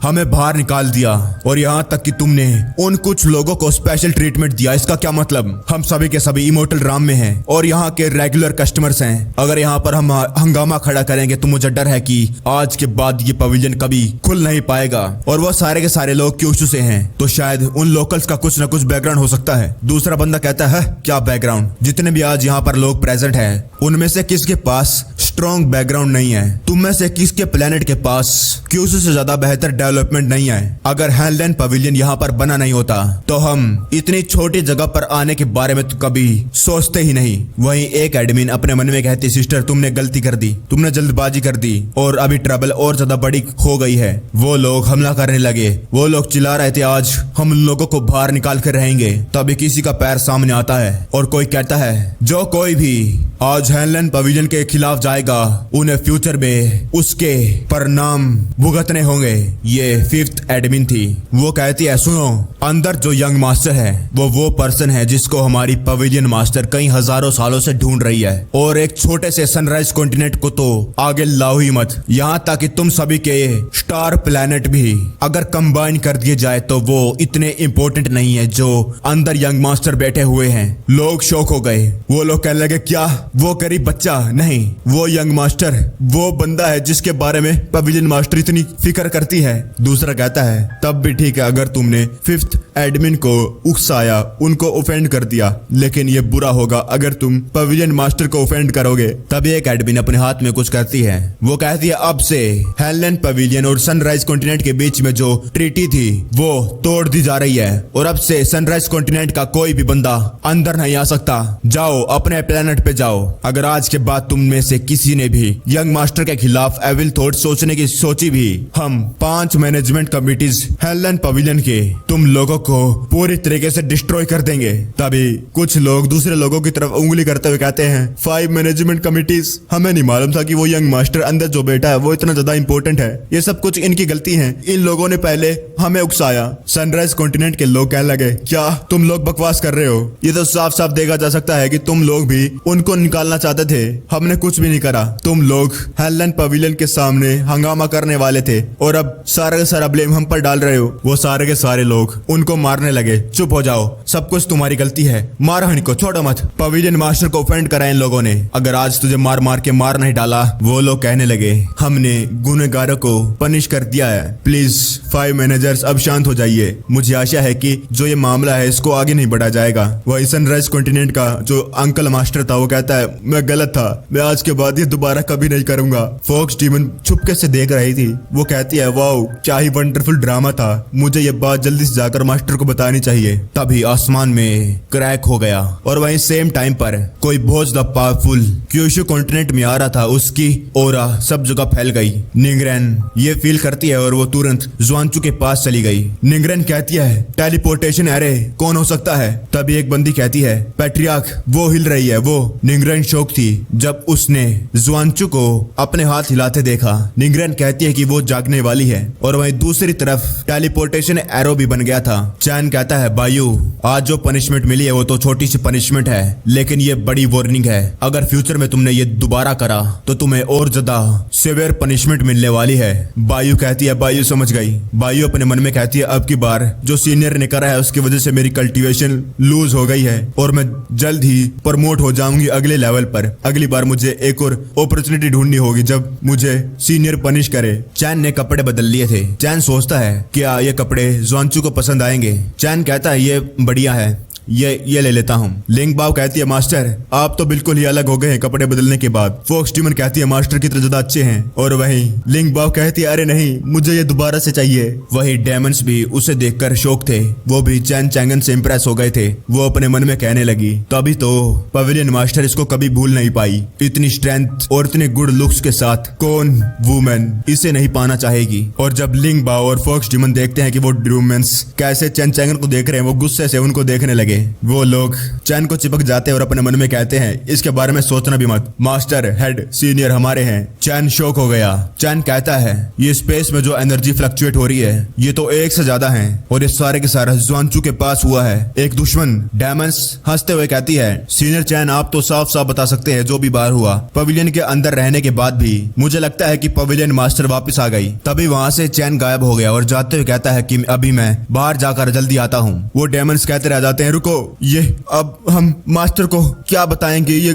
हमें बाहर निकाल दिया और यहाँ तक कि तुमने उन कुछ लोगों को स्पेशल ट्रीटमेंट दिया, इसका क्या मतलब? हम सभी के सभी इमोर्टल राम में हैं और यहाँ के रेगुलर कस्टमर्स हैं। अगर यहाँ पर हम हंगामा खड़ा करेंगे तो मुझे डर है कि आज के बाद ये पवेलियन कभी खुल नहीं पाएगा और वो सारे के सारे लोग क्यूशू से हैं, तो शायद उन लोकल्स का कुछ न कुछ बैकग्राउंड हो सकता है। दूसरा बंदा कहता है क्या बैकग्राउंड? जितने भी आज यहाँ पर लोग प्रेजेंट हैं उनमें से किसके पास स्ट्रॉन्ग बैकग्राउंड नहीं है? तुम में से किसके प्लेनेट के पास क्यूशू से ज्यादा बेहतर डेवलपमेंट नहीं है? अगर हेलन पवेलियन यहाँ पर बना नहीं होता तो हम इतनी छोटी जगह पर आने के बारे में तो कभी सोचते ही नहीं। वहीं एक एडमिन अपने मन में कहती सिस्टर तुमने गलती कर दी, तुमने जल्दबाजी कर दी और अभी ट्रबल और ज्यादा बड़ी हो गई है। वो लोग हमला करने लगे, वो लोग चिल्ला रहे थे आज हम लोगों को बाहर निकाल कर रहेंगे। तभी किसी का पैर सामने आता है और कोई कहता है जो कोई भी आज हेलन पवेलियन के खिलाफ जाएगा उन्हें फ्यूचर में उसके परिणाम भुगतने होंगे। ये फिफ्थ एडमिन थी। वो कहती है सुनो, अंदर जो यंग मास्टर है वो पर्सन है जिसको हमारी पवेलियन मास्टर कई हजारों सालों से ढूंढ रही है और एक छोटे से सनराइज कॉन्टिनेंट को तो आगे लाओ ही मत, यहाँ तक कि तुम सभी के स्टार प्लैनेट भी अगर कंबाइन कर दिए जाए तो वो इतने इंपॉर्टेंट नहीं है जो अंदर यंग मास्टर बैठे हुए हैं। लोग शौक हो गए। वो लोग कहने लगे क्या वो गरीब बच्चा? नहीं, वो यंग मास्टर वो बंदा है जिसके बारे में पवेलियन मास्टर इतनी फिक्र करती है। दूसरा कहता है तब भी ठीक है अगर तुमने फिफ्थ एडमिन को उकसाया, उनको ऑफेंड कर दिया, लेकिन ये बुरा होगा अगर तुम पवेलियन मास्टर को ऑफेंड करोगे। तभी एक एडमिन अपने हाथ में कुछ करती है। वो कहती है अब से हेलन पवेलियन और सनराइज कॉन्टिनेंट के बीच में जो ट्रीटी थी वो तोड़ दी जा रही है और अब से सनराइज कॉन्टिनेंट का कोई भी बंदा अंदर नहीं आ सकता। जाओ अपने प्लेनेट पे जाओ। अगर आज के बाद तुम में से किसी ने भी यंग मास्टर के खिलाफ एविल थॉट सोचने की सोची भी, हम 5 मैनेजमेंट कमिटीज हेलन पवेलियन के तुम लोगों को पूरी तरीके से डिस्ट्रॉय कर देंगे। तभी कुछ लोग दूसरे लोगों की तरफ उंगली करते हुए कहते हैं 5 मैनेजमेंट कमिटीज, हमें नहीं मालूम था कि वो यंग मास्टर अंदर जो बैठा है वो इतना ज्यादा इंपॉर्टेंट है। ये सब कुछ इनकी गलती है, इन लोगों ने पहले हमें उकसाया। सनराइज कॉन्टिनेंट के लोग कहने लगे क्या तुम लोग बकवास कर रहे हो? ये तो साफ साफ देखा जा सकता है कि तुम लोग भी उनको निकालना चाहते थे, हमने कुछ भी नहीं करा। तुम लोग हेलन पवेलियन के सामने हंगामा करने वाले थे और अब सारा का सारा ब्लेम हम पर डाल रहे हो। वो सारे के सारे लोग उनको मारने लगे। चुप हो जाओ, सब कुछ तुम्हारी गलती है, मारो इनको, छोड़ो मत। पवेलियन मास्टर को ऑफेंड करा इन लोगों ने, अगर आज तुझे मार मार के मार नहीं डाला। वो लोग कहने लगे हमने गुनहगारों को पनिश कर दिया है, प्लीज 5 मैनेजर्स अब शांत हो जाइए। मुझे आशा है कि जो ये मामला है इसको आगे नहीं बढ़ा जाएगा। वही सनराइज कॉन्टिनेंट का जो अंकल मास्टर था वो कहता है मैं गलत था, मैं आज के बाद ये दोबारा कभी नहीं करूंगा। फॉक्स डीमन चुपके से देख रही थी। वो कहती है वाओ क्या ही वंडरफुल ड्रामा था, मुझे ये बात जल्दी से जाकर मास्टर को बतानी चाहिए। तभी आसमान में क्रैक हो गया और वहीं सेम टाइम पर कोई बहुत ज्यादा पावरफुल क्यूशु कॉन्टिनेंट में आ रहा था। उसकी ओरा सब जगह फैल गई। निंगरेन ये फील करती है और वो तुरंत जुआनचू के पास चली गई। निंगरेन कहती है टेलीपोर्टेशन एरे कौन हो सकता है? तभी एक बंदी कहती है पैट्रियार्क वो हिल रही है। वो निंगरेन शौक थी जब उसने जुआनचू को अपने हाथ हिलाते देखा। निंगरेन कहती है कि वो जागने वाली है और वहीं दूसरी तरफ टेलीपोर्टेशन एरो भी बन गया था। चैन कहता है बायू आज जो पनिशमेंट मिली है वो तो छोटी सी पनिशमेंट है, लेकिन ये बड़ी वार्निंग है। अगर फ्यूचर में तुमने ये दोबारा करा तो तुम्हें और ज्यादा सिवियर पनिशमेंट मिलने वाली है। बायू कहती है बायू समझ गई। बायू अपने मन में कहती है अब की बार जो सीनियर ने करा है उसकी वजह से मेरी कल्टीवेशन लूज हो गई है और मैं जल्द ही प्रमोट हो जाऊंगी अगले लेवल पर। अगली बार मुझे एक और अपॉर्चुनिटी ढूंढनी होगी जब मुझे सीनियर पनिश करे। चैन ने कपड़े बदल लिए थे। चैन सोचता है क्या ये कपड़े जुआनचू को पसंद आएंगे। चैन कहता है ये बढ़िया है, ये ले लेता हूँ। लिंग बाओ कहती है मास्टर आप तो बिल्कुल ही अलग हो गए हैं कपड़े बदलने के बाद। फॉक्स डीमन कहती है मास्टर की तरह ज्यादा अच्छे हैं। और वहीं लिंग बाओ कहती है अरे नहीं मुझे ये दोबारा से चाहिए। वही डेमंस भी उसे देखकर शौक थे। वो भी चैन चैंगन से इंप्रेस हो गए थे। वो अपने मन में कहने लगी तभी तो पवेलियन मास्टर इसको कभी भूल नहीं पाई। इतनी स्ट्रेंथ और इतने गुड लुक्स के साथ कौन वुमेन इसे नहीं पाना चाहेगी। और जब लिंग बाओ और फॉक्स डीमन देखते हैं कि वो ड्रूमेंस कैसे चैन चैंगन को देख रहे हैं वो गुस्से से उनको देखने लगे। वो लोग चैन को चिपक जाते हैं और अपने मन में कहते हैं इसके बारे में सोचना भी मत, मास्टर हेड सीनियर हमारे हैं। चैन शॉक हो गया। चैन कहता है ये स्पेस में जो एनर्जी फ्लक्चुएट हो रही है ये तो एक से ज्यादा है और ये सारे के सारे जुआनचू के पास हुआ है एक दुश्मन। डेमंस हंसते हुए कहती है सीनियर चैन आप तो साफ साफ बता सकते हैं जो भी बाहर हुआ। पवेलियन के अंदर रहने के बाद भी मुझे लगता है कि पवेलियन मास्टर वापस आ गई। तभी वहां से चैन गायब हो गया और जाते हुए कहता है कि अभी मैं बाहर जाकर जल्दी आता हूँ। वो डेमंस कहते रह जाते हैं रुको ये अब हम मास्टर को क्या बताएंगे, ये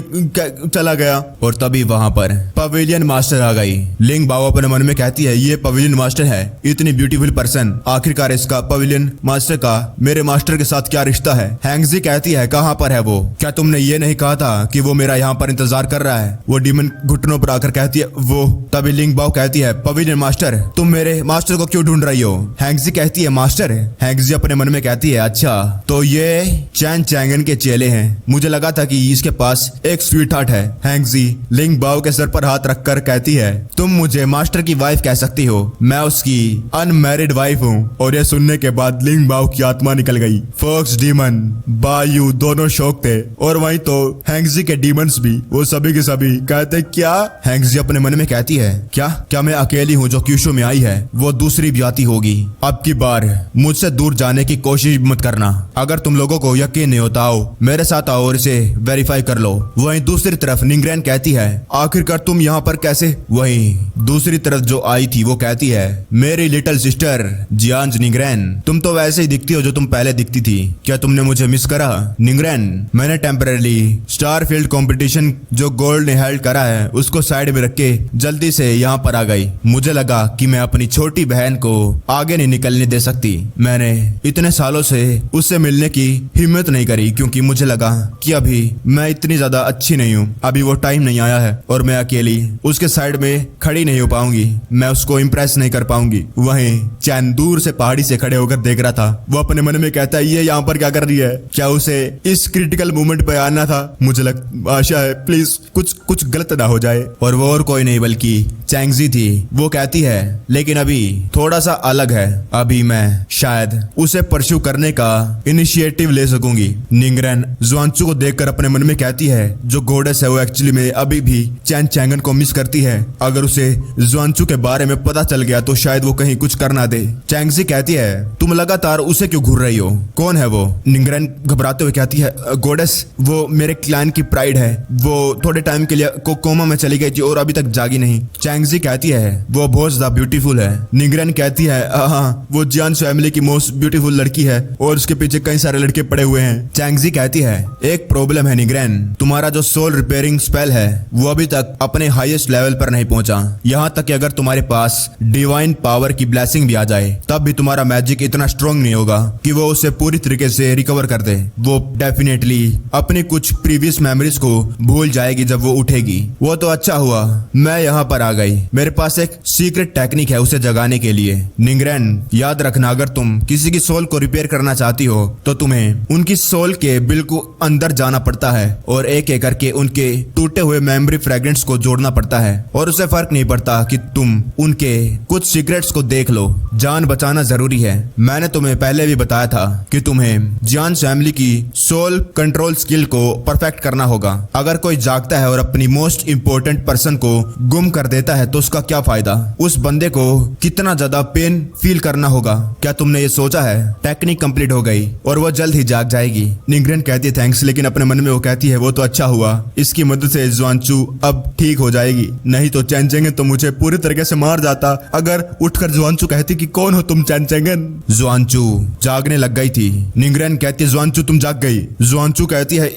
चला गया। और तभी वहां पर पवेलियन मास्टर आ गई। लिंग बाओ अपने मन में कहती है ये पवेलियन मास्टर है, इतनी ब्यूटीफुल पर्सन, आखिरकार इसका पवेलियन मास्टर का मेरे मास्टर के साथ क्या रिश्ता है। हैंगजी कहती है कहां पर है वो, क्या तुमने ये नहीं कहा था कि वो मेरा यहाँ पर इंतजार कर रहा है। वो डीमन घुटनों पर आकर कहती है वो। तभी लिंग बाओ कहती है पवेलियन मास्टर तुम मेरे मास्टर को क्यों ढूंढ रही हो। हैंगजी कहती है मास्टर। हैंगजी अपने मन में कहती है अच्छा तो ये चैन चैंगन के चेले हैं, मुझे लगा था कि इसके पास एक स्वीट हार्ट है। हैंगजी लिंग बाओ के सर पर हाथ रखकर कहती है तुम मुझे मास्टर की वाइफ कह सकती हो, मैं उसकी अनमैरिड वाइफ हूँ। और यह सुनने के बाद लिंग बाओ की आत्मा निकल गई। फॉक्स डीमन बायू दोनों शौक थे और वहीं तो हैंगजी के डीमंस भी, वो सभी के सभी कहते क्या। हैंगजी अपने मन में कहती है क्या मैं अकेली हूँ जो क्यूशो में आई है, वो दूसरी भी आती होगी। अब की बार मुझसे दूर जाने की कोशिश मत करना। अगर तुम लोगों को यकीन नहीं होता आओ मेरे साथ आओ और इसे वेरीफाई कर लो। वहीं दूसरी तरफ निंगरेन कहती है आखिरकार तुम यहाँ पर कैसे। वहीं दूसरी तरफ जो आई थी वो कहती है मेरी लिटिल सिस्टर जियांज निंगरेन तुम तो वैसे ही दिखती हो जो तुम पहले दिखती थी, क्या तुमने मुझे मिस करा। निंगरेन मैंने टेम्पररी स्टारफील्ड कंपटीशन जो गोल्ड ने हेल्ड करा है उसको साइड में रख के जल्दी से यहाँ पर आ गई। मुझे लगा कि मैं अपनी छोटी बहन को आगे नहीं निकलने दे सकती। मैंने इतने सालों से उससे मिलने की हिम्मत नहीं करी क्योंकि मुझे लगा कि अभी मैं इतनी ज्यादा अच्छी नहीं हूँ, अभी वो टाइम नहीं आया है और मैं अकेली उसके साइड में खड़ी नहीं हो पाऊंगी, मैं उसको इम्प्रेस नहीं कर पाऊंगी। वहीं चैन दूर से पहाड़ी से खड़े होकर देख रहा था। वो अपने मन में कहता है ये यहाँ पर क्या कर रही है, क्या उसे इस क्रिटिकल मोमेंट पे आना था। मुझे आशा है प्लीज कुछ गलत ना हो जाए। और वो और कोई नहीं बल्कि चैंगजी थी। वो कहती है लेकिन अभी थोड़ा सा अलग है, अभी मैं शायद उसे परस्यू करने का इनिशिएटिव ले सकूंगी। निंगरेन जुआनचू को देखकर अपने मन में कहती है जो गोडेस है वो एक्चुअली में अभी भी चैन चैंगन को मिस करती है। अगर उसे जुआनचू के बारे में पता चल गया तो शायद वो कहीं कुछ कर ना दे। चैंगजी कहती है तुम लगातार उसे क्यों घूर रही हो, कौन है वो। निंगरेन घबराते हुए कहती है गोडेस वो मेरे क्लैन की प्राइड है, वो थोड़े टाइम के लिए कोमा में चली गई थी और अभी तक जागी नहीं। चैंगजी चैंगजी कहती है वो बहुत ज्यादा ब्यूटीफुल है। निंगरेन कहती है हाँ, वो जियान फैमिली की मोस्ट ब्यूटीफुल लड़की है और उसके पीछे कई सारे लड़के पड़े हुए हैं। चैंगजी कहती है एक प्रॉब्लम है निंगरेन, तुम्हारा जो सोल रिपेयरिंग स्पेल है वो अभी तक अपने हाईएस्ट लेवल पर नहीं पहुंचा। यहाँ तक कि अगर तुम्हारे पास डिवाइन पावर की ब्लेसिंग भी आ जाए तब भी तुम्हारा मैजिक इतना स्ट्रॉन्ग नहीं होगा कि वो उसे पूरी तरीके से रिकवर कर दे। वो डेफिनेटली अपनी कुछ प्रीवियस मेमोरीज को भूल जाएगी जब वो उठेगी। वो तो अच्छा हुआ मैं यहाँ पर आ गई, मेरे पास एक सीक्रेट टेक्निक है उसे जगाने के लिए। निंगरेन याद रखना, अगर तुम किसी की सोल को रिपेयर करना चाहती हो तो तुम्हें उनकी सोल के बिल्कुल अंदर जाना पड़ता है और एक एक करके उनके टूटे हुए मेमोरी फ्रेगमेंट्स को जोड़ना पड़ता है। और उसे फर्क नहीं पड़ता कि तुम उनके कुछ सीक्रेट्स को देख लो, जान बचाना जरूरी है। मैंने तुम्हें पहले भी बताया था कि तुम्हें जियान फैमिली की सोल कंट्रोल स्किल को परफेक्ट करना होगा। अगर कोई जागता है और अपनी मोस्ट इंपोर्टेंट पर्सन को गुम कर देता है तो उसका क्या फायदा, उस बंदे को कितना ज्यादा पेन फील करना होगा। क्या तुमने ये सोचा है? टेक्निक कंप्लीट हो गई और वो जल्द ही जाग जाएगी। निंगरेन कहती है थैंक्स, लेकिन अपने मन में वो कहती है वो तो अच्छा हुआ, इसकी मदद से जुआनचू अब ठीक हो जाएगी, नहीं तो चैनचेंगन तो मुझे पूरी तरीके से मार जाता। अगर उठकर जुआनचू कहती कि कौन हो तुम चैनचेंगन। जुआनचू जागने लग गई थी। निंगरेन कहती है जुआनचू तुम जाग गई। जुआनचू कहती है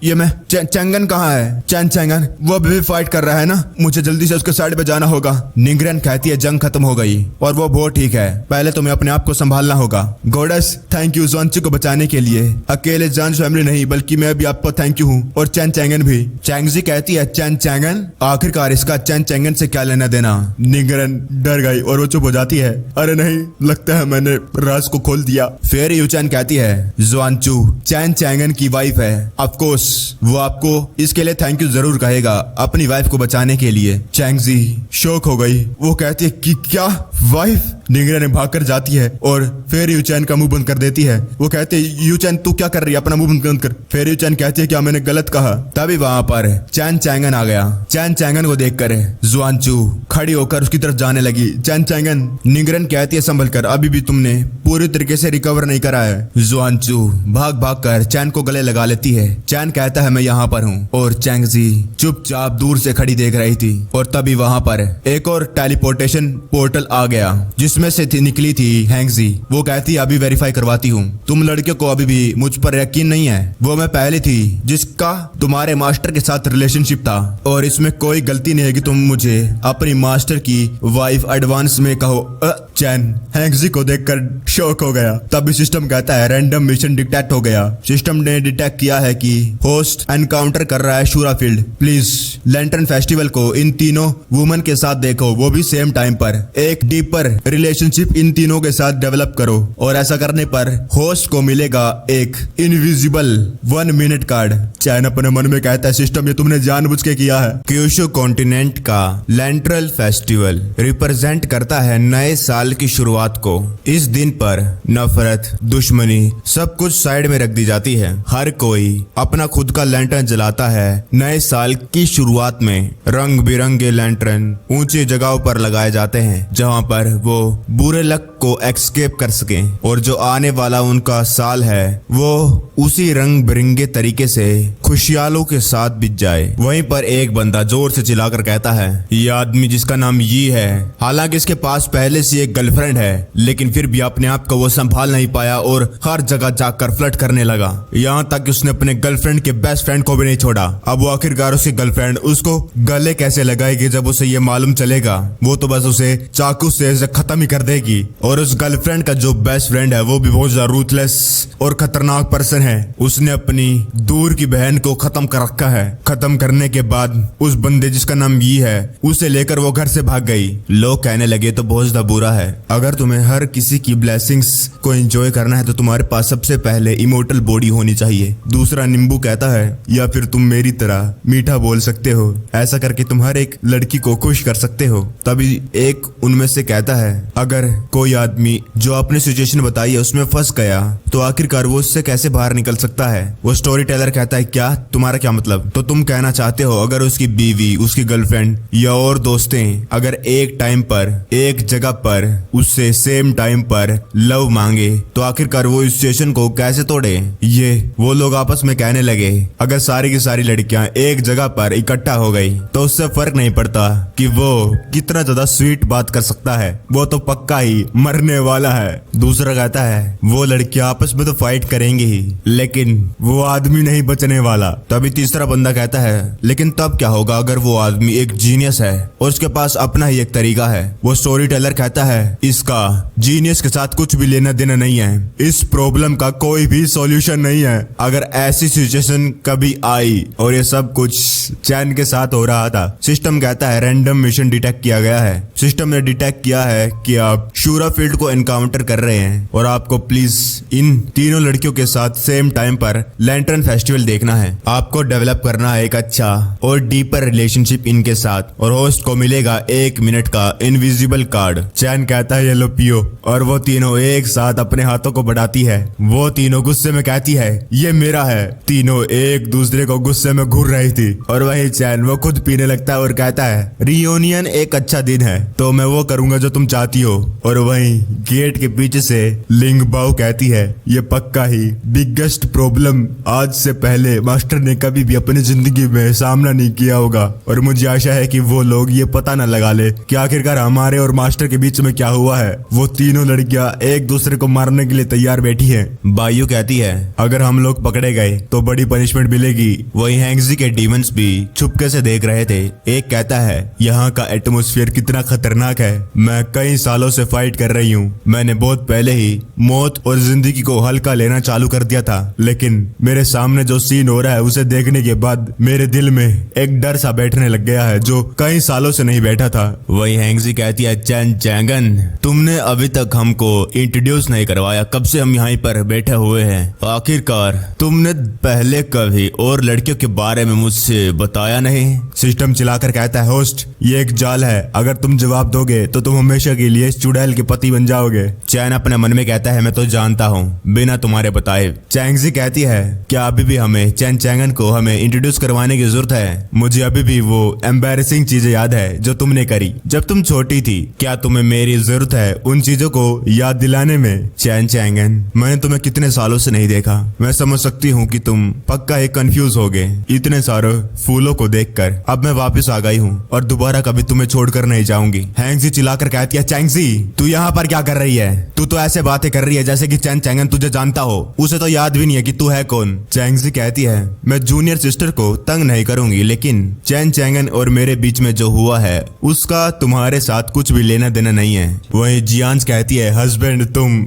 ये मैं चैनचेंगन कहाँ है? चैनचेंगन वो अभी भी फाइट कर रहा है ना, मुझे जल्दी से उसके साइड पे जाना होगा। निंगरेन कहती है जंग खत्म हो गई और वो बहुत ठीक है, पहले तुम्हें अपने आप को संभालना होगा। गॉडेस थैंक यू जुआनचू को बचाने के लिए, अकेले जियान फैमिली नहीं बल्कि मैं भी आपको थैंक यू हूँ और चैनचेंगन भी। चैंगजी कहती है चैनचेंगन, आखिरकार इसका चैनचेंगन से क्या लेना देना। निंगरेन डर गई और वो चुप हो जाती है। अरे नहीं, लगता है मैंने राज को खोल दिया। फिर यूचैन कहती है जुआनचू चैनचेंगन की वाइफ है, ऑफ कोर्स वो आपको इसके लिए थैंक यू जरूर कहेगा अपनी वाइफ को बचाने के लिए। चैंगजी शॉक हो गई, वो कहती है कि क्या वाइफ? निंगरेन भागकर जाती है और फिर यूचैन का मुंह बंद कर देती है। वो कहते हैं यूचैन तू क्या कर रही है, अपना मुंह बंद कर। फिर यूचैन कहती है क्या मैंने गलत कहा? तभी वहां पर चैनचेंगन आ गया। चैनचेंगन को देखकर जुआनचू खड़ी होकर उसकी तरफ जाने लगी। चैनचेंगन, निंगरेन कहती है संभल कर, अभी भी तुमने पूरी तरीके से रिकवर नहीं करा है। जुआनचू भाग भाग कर चैन को गले लगा लेती है। चैन कहता है मैं यहाँ पर हूँ और चैंगजी चुपचाप दूर से खड़ी देख रही थी। और तभी वहां पर एक और टेलीपोर्टेशन पोर्टल आ गया जिसमें से निकली थी हैंगजी। वो कहती है अभी वेरीफाई करवाती हूँ, तुम लड़के को अभी भी मुझ पर यकीन नहीं है। वो मैं पहले थी जिसका तुम्हारे मास्टर के साथ रिलेशनशिप था और इसमें कोई गलती नहीं है कि तुम मुझे अपनी मास्टर की वाइफ एडवांस में कहो। चैन हैंगजी को देखकर शॉक हो गया। तभी सिस्टम कहता है रैंडम मिशन डिटेक्ट हो गया। सिस्टम ने डिटेक्ट किया है कि होस्ट एनकाउंटर कर रहा है शूराफील्ड। प्लीज लैंटर्न फेस्टिवल को इन तीनों वुमन के साथ देखो, वो भी सेम टाइम पर। एक डीपर रिलेशनशिप इन तीनों के साथ डेवलप करो और ऐसा करने पर होस्ट को मिलेगा एक इनविजिबल 1 मिनट कार्ड। चैन अपने मन में कहता है सिस्टम ये तुमने जानबूझ के किया है। क्यूशु कॉन्टिनेंट का लैंट्रल फेस्टिवल रिप्रेजेंट करता है नए साल की शुरुआत को। इस दिन पर नफरत, दुश्मनी सब कुछ साइड में रख दी जाती है। हर कोई अपना खुद का लैंटर्न जलाता है। नए साल की शुरुआत में रंग बिरंगे लैंटर्न ऊंची जगहों पर लगाए जाते हैं जहां पर वो बुरे लक को एस्केप कर सके और जो आने वाला उनका साल है वो उसी रंग बिरंगे तरीके से खुशहालों के साथ बीत जाए। वहीं पर एक बंदा जोर से चिल्लाकर कहता है ये आदमी जिसका नाम यी है, हालांकि इसके पास पहले से एक गर्लफ्रेंड है लेकिन फिर भी अपने आप को वो संभाल नहीं पाया और हर जगह जाकर फ्लर्ट करने लगा। यहाँ तक कि उसने अपने गर्लफ्रेंड के बेस्ट फ्रेंड को भी नहीं छोड़ा। अब वो आखिरकार उसकी गर्लफ्रेंड उसको गले कैसे लगाएगी जब उसे ये मालूम चलेगा? वो तो बस उसे चाकू से खत्म ही कर देगी। और उस गर्लफ्रेंड का जो बेस्ट फ्रेंड है वो भी बहुत ज्यादा रूथलेस और खतरनाक पर्सन है। उसने अपनी दूर की बहन को खत्म कर रखा है। खत्म करने के बाद उस बंदे जिसका नाम यी है उसे लेकर वो घर से भाग गई। लोग कहने लगे तो बहुत ज्यादा बुरा है। अगर तुम्हें हर किसी की ब्लेसिंग्स को एंजॉय करना है तो तुम्हारे पास सबसे पहले इमोर्टल बॉडी होनी चाहिए। दूसरा नींबू कहता है या फिर तुम मेरी तरह मीठा बोल सकते हो। ऐसा करके तुम हर एक लड़की को खुश कर सकते हो। तभी एक उनमें से कहता है अगर कोई आदमी जो अपनी सिचुएशन बताई है उसमें फंस गया तो आखिरकार वो उससे कैसे बाहर निकल सकता है। वो स्टोरी टेलर कहता है क्या तुम्हारा क्या मतलब? तो तुम कहना चाहते हो अगर उसकी बीवी, उसकी गर्लफ्रेंड या और दोस्तें अगर एक टाइम पर एक जगह पर उससे सेम टाइम पर लव मांगे तो आखिरकार वो इस सिचुएशन को कैसे तोड़े? ये वो लोग आपस में कहने लगे अगर सारी की सारी लड़कियां एक जगह पर इकट्ठा हो गई तो उससे फर्क नहीं पड़ता कि वो कितना ज्यादा स्वीट बात कर सकता है, वो तो पक्का ही मरने वाला है। दूसरा कहता है वो लड़कियां आपस में तो फाइट करेंगी ही लेकिन वो आदमी नहीं बचने वाला। तभी तीसरा बंदा कहता है लेकिन तब क्या होगा अगर वो आदमी एक जीनियस है और उसके पास अपना ही एक तरीका है? वो स्टोरी टेलर कहता है इसका जीनियस के साथ कुछ भी लेना देना नहीं है, इस प्रॉब्लम का कोई भी सॉल्यूशन नहीं है। अगर ऐसी सिचुएशन कभी आई और ये सब कुछ चैन के साथ हो रहा था, सिस्टम कहता है रैंडम मिशन डिटेक्ट किया गया है। सिस्टम ने डिटेक्ट किया है कि आप शूरा फील्ड को एनकाउंटर कर रहे हैं और आपको प्लीज इन तीनों लड़कियों के साथ सेम टाइम पर लैंटर्न फेस्टिवल देखना है। आपको डेवलप करना है एक अच्छा और डीपर रिलेशनशिप इनके साथ और होस्ट को मिलेगा 1 मिनट का इनविजिबल कार्ड। चैन कहता है ये लो पियो और वो तीनों एक साथ अपने हाथों को बढ़ाती है। वो तीनों गुस्से में कहती है ये मेरा है। तीनों एक दूसरे को गुस्से में घूर रही थी और वही चैन वो खुद पीने लगता है और कहता है रियूनियन एक अच्छा दिन है तो मैं वो करूंगा जो तुम चाहती हो। और वही गेट के पीछे से लिंग बाओ कहती है ये पक्का ही बिगेस्ट प्रॉब्लम आज से पहले मास्टर ने कभी भी अपनी जिंदगी में सामना नहीं किया होगा और मुझे आशा है कि वो लोग ये पता न लगा ले कि आखिरकार हमारे और मास्टर के बीच में क्या हुआ है। वो तीनों लड़कियां एक दूसरे को मारने के लिए तैयार बैठी हैं। बायू कहती है अगर हम लोग पकड़े गए तो बड़ी पनिशमेंट मिलेगी। वही हैंगजी के डीमंस भी चुपके से देख रहे थे। एक कहता है यहाँ का एटमोस्फियर कितना खतरनाक है, मैं कई सालों से फाइट कर रही हूँ। मैंने बहुत पहले ही मौत और जिंदगी को हल्का लेना चालू कर दिया था लेकिन मेरे सामने जो सीन हो रहा है उसे देखने के बाद मेरे दिल में एक डर सा बैठने लग गया है जो कई सालों से नहीं बैठा था। वही हैंगजी कहती है चैन चैंगन तुमने अभी तक हमको इंट्रोड्यूस नहीं करवाया, कब से हम यहाँ पर बैठे हुए हैं। आखिरकार तुमने पहले कभी और लड़कियों के बारे में मुझसे बताया नहीं। सिस्टम चिल्लाकर कहता है होस्ट ये एक जाल है, अगर तुम जवाब दोगे तो तुम हमेशा के लिए इस चुड़ैल के पति बन जाओगे। चैन अपने मन में कहता है मैं तो जानता हूँ बिना तुम्हारे बताए। चैंगजी कहती है क्या अभी भी हमें चैन चैंगन को हमें इंट्रोड्यूस करवाने की जरूरत है? मुझे अभी भी वो एम्बैरेसिंग चीजें याद है जो तुमने करी जब तुम छोटी थी। क्या तुम्हें मेरी जरूरत है उन चीजों को याद दिलाने में? चैन चैंगन मैंने तुम्हें कितने सालों से नहीं देखा, मैं समझ सकती हूँ कि तुम पक्का ही कंफ्यूज हो गए इतने सारे फूलों को देखकर। अब मैं वापस आ गई हूँ और दोबारा कभी तुम्हें छोड़कर नहीं जाऊंगी। हैंगजी चिल्लाकर कहती है चैंगजी तू यहाँ पर क्या कर रही है? तू तो ऐसे बातें कर रही है जैसे कि चैन चैंगन तुझे जानता हो, उसे तो याद भी नहीं है कि तू है कौन। चैंगजी कहती है मैं जूनियर सिस्टर को तंग नहीं करूंगी लेकिन चैन चैंगन और मेरे बीच में जो हुआ है उसका तुम्हारे साथ कुछ भी लेना देना नहीं है। वही जियांस कहती है हस्बैंड तुम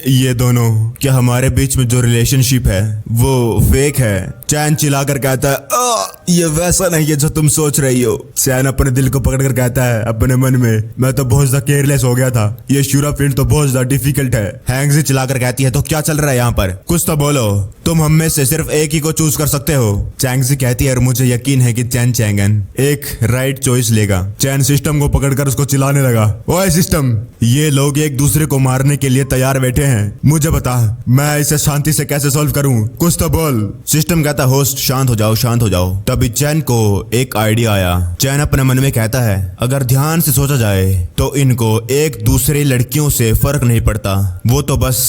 ये दोनों क्या हमारे बीच में जो रिलेशनशिप है वो फेक है? चैन चिल्लाकर कहता है ये वैसा नहीं है जो तुम सोच रही हो। चैन अपने दिल को पकड़कर कहता है अपने मन में मैं तो बहुत ज्यादा केयरलेस हो गया था, ये शूरा फील्ड तो बहुत ज्यादा डिफिकल्ट है। हैंगजी चिल्लाकर कहती है तो क्या चल रहा है यहाँ पर, कुछ तो बोलो, तुम हम में से सिर्फ एक ही को चूज कर सकते हो। चैंगजी कहती है और मुझे यकीन है कि चैन चैंगन एक राइट चॉइस लेगा। चैन सिस्टम को पकड़कर उसको चिल्लाने लगा ओए सिस्टम ये लोग एक दूसरे को मारने के लिए तैयार बैठे हैं, मुझे बता मैं इसे शांति से कैसे सॉल्व करूं, कुछ तो बोल। सिस्टम कहता होस्ट शांत हो जाओ शांत हो जाओ। तभी चैन को एक आइडिया आया। चैन अपने मन में कहता है अगर ध्यान से सोचा जाए तो इनको एक दूसरे लड़कियों से फर्क नहीं पड़ता, वो तो बस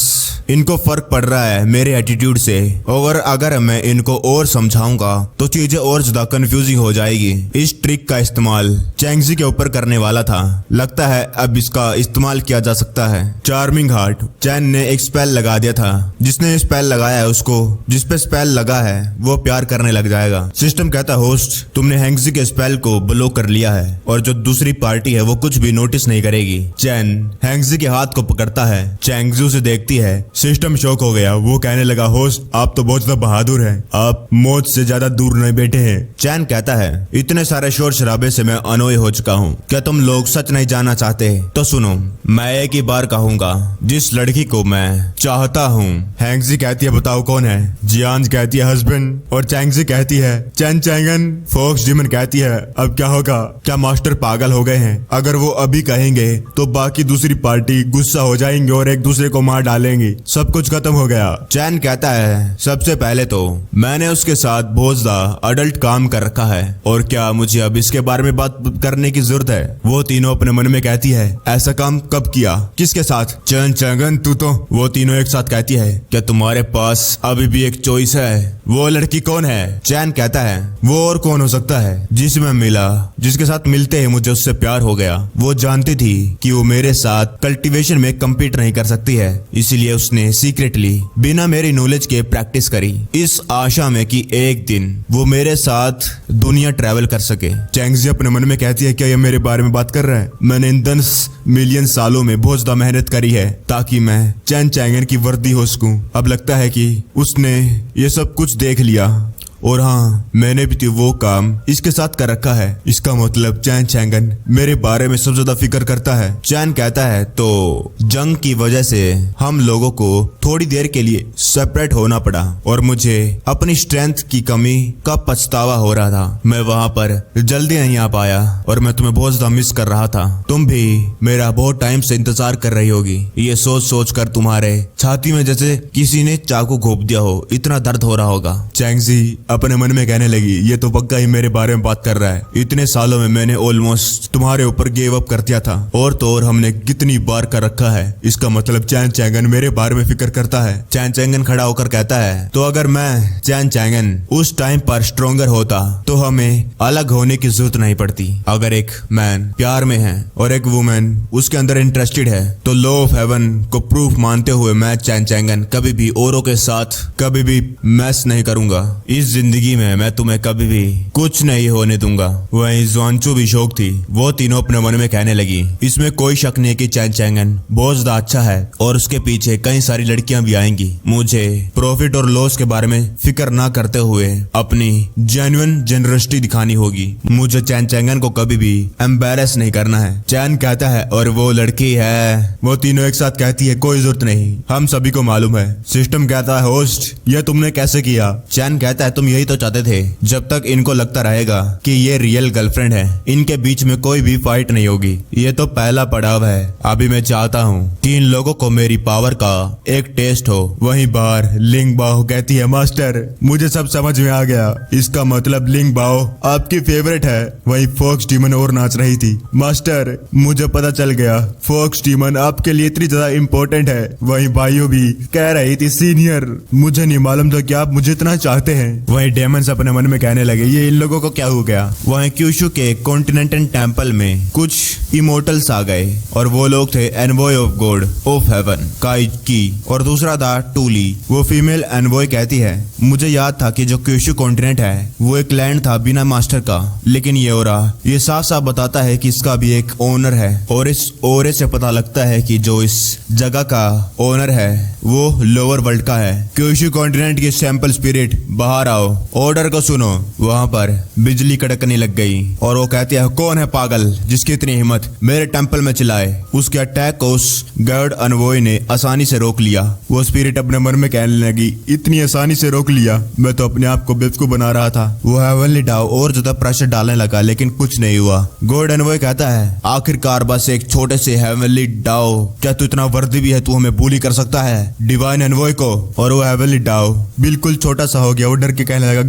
इनको फर्क पड़ रहा है मेरे एटीट्यूड से। और अगर मैं इनको और समझाऊंगा तो चीजें और ज्यादा कंफ्यूजिंग हो जाएगी। इस ट्रिक का इस्तेमाल चैंगजी के ऊपर करने वाला था, लगता है अब इसका इस्तेमाल किया जा सकता है। चार्मिंग हार्ट चैन ने एक स्पेल लगा दिया था, जिसने स्पेल लगाया है उसको जिसपे स्पेल लगा है वो प्यार करने लग जाएगा। सिस्टम कहता होस्ट तुमने हैंगजी के स्पेल को ब्लॉक कर लिया है और जो दूसरी पार्टी है वो कुछ भी नोटिस नहीं करेगी। चैन हैंगजी के हाथ को पकड़ता है, चैंगजी उसे देखती है। सिस्टम शॉक हो गया, वो कहने लगा होस्ट आप तो बहुत ज्यादा बहादुर हैं, आप मौत से ज्यादा दूर नहीं बैठे हैं। चैन कहता है इतने सारे शोर शराबे से मैं अनोय हो चुका हूँ, क्या तुम लोग सच नहीं जानना चाहते? तो सुनो मैं एक ही बार कहूंगा जिस लड़की को मैं चाहता हूँ। हैंगजी कहती है बताओ कौन है? जियांस कहती है हस्बैंड और चैंगजी कहती है चैन चैंगन। फोक्स डीमन कहती है अब क्या होगा, क्या मास्टर पागल हो गए हैं? अगर वो अभी कहेंगे तो बाकी दूसरी पार्टी गुस्सा हो जाएंगे और एक दूसरे को मार डालेंगे, सब कुछ खत्म हो गया। चैन कहता है सबसे पहले तो मैंने उसके साथ बहुत ज्यादा अडल्ट काम कर रखा है और क्या मुझे अब इसके बारे में बात करने की जरूरत है। वो तीनों अपने मन में कहती है ऐसा काम कब किया, किसके साथ? चैन चैंगन तू तो। वो तीनों एक साथ कहती है क्या तुम्हारे पास अभी भी एक चॉइस है? वो लड़की कौन है? चैन कहता है वो और कौन हो सकता है जिसे मैं मिला, जिसके साथ मिलते ही मुझे उससे प्यार हो गया। वो जानती थी कि वो मेरे साथ कल्टीवेशन में कम्पीट नहीं कर सकती है, इसीलिए उसने सीक्रेटली बिना मेरी नॉलेज के प्रैक्टिस करी, इस आशा में कि एक दिन वो मेरे साथ दुनिया ट्रैवल कर सके। चैंगजी अपने मन में कहती है क्या ये मेरे बारे में बात कर रहा है? मैंने इन 10 मिलियन सालों में बहुत ज्यादा मेहनत करी है ताकि मैं चैन चैंगन की वर्दी हो सकूं। अब लगता है कि उसने ये सब कुछ देख लिया और हाँ मैंने भी तो वो काम इसके साथ कर रखा है। इसका मतलब चैन चैंगन मेरे बारे में सबसे ज्यादा फिक्र करता है। चैन कहता है तो जंग की वजह से हम लोगों को थोड़ी देर के लिए सेपरेट होना पड़ा और मुझे अपनी स्ट्रेंथ की कमी का पछतावा हो रहा था। मैं वहां पर जल्दी नहीं आ पाया और मैं तुम्हें बहुत ज्यादा मिस कर रहा था। तुम भी मेरा बहुत टाइम से इंतजार कर रही होगी। ये सोच सोच कर तुम्हारे छाती में जैसे किसी ने चाकू घोंप दिया हो, इतना दर्द हो रहा होगा। चैंगजी अपने मन में कहने लगी ये तो पक्का ही मेरे बारे में बात कर रहा है। इतने सालों में मैंने ऑलमोस्ट तुम्हारे ऊपर गिव अप कर दिया था और तो और हमने कितनी बार कर रखा है। इसका मतलब चैन चैंगन मेरे बारे में फिक्र करता है। चैन चैंगन खड़ा होकर कहता है तो अगर मैं चैन चैंगन उस टाइम पर स्ट्रोंगर होता तो हमें अलग होने की जरूरत नहीं पड़ती। अगर एक मैन प्यार में है और एक वुमेन उसके अंदर इंटरेस्टेड है तो लॉ ऑफ हेवन को प्रूफ मानते हुए मैं चैन चैंगन कभी भी औरों के साथ कभी भी मैस नहीं करूंगा। इस जिंदगी में मैं तुम्हें कभी भी कुछ नहीं होने दूंगा। वहीं ज़ुआनचू भी शौक थी। वो तीनों अपने मन में कहने लगी इसमें कोई शक नहीं कि चैन चैंगन बहुत ज्यादा अच्छा है और उसके पीछे कई सारी लड़कियां भी आएंगी। मुझे प्रॉफिट और लॉस के बारे में फिक्र ना करते हुए अपनी जेन्युइन जेनरसिटी दिखानी होगी। मुझे चैन चैंगन को कभी भी एम्बैरेस नहीं करना है। चैन कहता है और वो लड़की है? वो तीनों एक साथ कहती है कोई जरूरत नहीं, हम सभी को मालूम है। सिस्टम कहता है होस्ट ये तुमने कैसे किया? चैन कहता है तुम यही तो चाहते थे। जब तक इनको लगता रहेगा कि ये रियल गर्लफ्रेंड है इनके बीच में कोई भी फाइट नहीं होगी। ये तो पहला पड़ाव है। अभी मैं चाहता हूँ कि इन लोगों को मेरी पावर का एक टेस्ट हो। वहीं बाहर लिंग बाओ कहती है मास्टर मुझे सब समझ में आ गया। इसका मतलब लिंग बाओ आपकी फेवरेट है। वहीं फॉक्स डीमन और नाच रही थी। मास्टर मुझे पता चल गया फॉक्स डीमन आपके लिए इतनी ज्यादा इम्पोर्टेंट है। वहीं भाइयों भी कह रही थी सीनियर मुझे नहीं मालूम था कि आप मुझे इतना चाहते हैं। वहीं डेमंस अपने मन में कहने लगे ये इन लोगों को क्या हो गया। वहीं क्यूशु के कॉन्टिनेंटल टेम्पल में कुछ इमोर्टल्स आ गए और वो लोग थे envoy of God of haven काई की और दूसरा था टूली। वो फीमेल एनवॉय कहती है मुझे याद था कि जो क्यूशु कॉन्टिनेंट है वो एक लैंड था बिना मास्टर का, लेकिन ये ओरा ये साफ साफ बताता है कि इसका भी एक ओनर है और इस ओरे से पता लगता है कि जो इस जगह का ओनर है वो लोअर वर्ल्ड का है। क्यूशु कॉन्टिनेंट की सैंपल स्पिरिट बाहर आओ, ऑर्डर को सुनो। वहां पर बिजली कड़कने लग गई और वो कहती है कौन है पागल जिसकी इतनी हिम्मत मेरे टेंपल में चिल्लाए। उसके अटैक को उस गॉड अनवॉय ने आसानी से रोक लिया। वो स्पिरिट अपने मन में कहने लगी इतनी आसानी से रोक लिया, मैं तो अपने आप को बेवकूफ बना रहा था। वो हेवनली डाओ और ज्यादा प्रेशर डालने लगा लेकिन कुछ नहीं हुआ। गॉड अनवॉय कहता है आखिरकार बस एक छोटे से हेवनली डाओ, क्या तू इतना वर्दी भी है तू हमें बुली कर सकता है डिवाइन अनवॉय को। और वो हेवनली डाओ बिल्कुल छोटा सा हो गया। वो डर के कहने लगा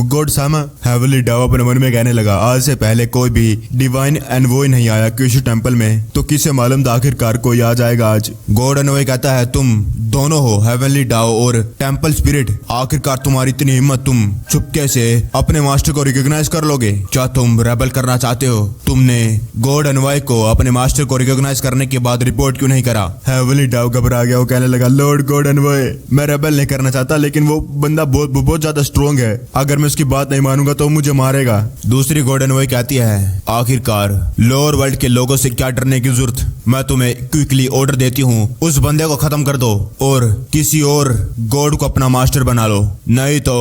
गॉड सामा। हेवनली डाओ अपने मन में कहने लगा आज से पहले कोई भी डिवाइन एनवॉय नहीं आया क्यूशु टेंपल में, तो किसे मालूम था आखिरकार कोई आ जाएगा आज। गॉड एनवॉय कहता है तुम दोनों हो हेवनली डाओ और टेंपल स्पिरिट, आखिरकार तुम्हारी इतनी हिम्मत तुम चुपके से अपने मास्टर को रिकॉग्नाइज कर लोगे। क्या तुम रेबल करना चाहते हो? तुमने गॉड एनवॉय को अपने मास्टर को रिकॉग्नाइज करने के बाद रिपोर्ट क्यों नहीं करा? हेवनली डाओ घबरा गया। वो कहने लगा लॉर्ड गॉड एनवॉय मैं रेबल नहीं करना चाहता, लेकिन वो बंदा बहुत ज्यादा स्ट्रॉन्ग है, अगर मैं उसकी बात नहीं मानूंगा तो मुझे मारेगा। दूसरी गॉड एनवॉय कहती है आखिरकार लोअर वर्ल्ड के लोगों से क्या डरने की जरूरत, मैं तुम्हें क्विकली ऑर्डर देती हूँ उस बंदे को खत्म कर दो और किसी और गॉड को अपना मास्टर बना लो, नहीं तो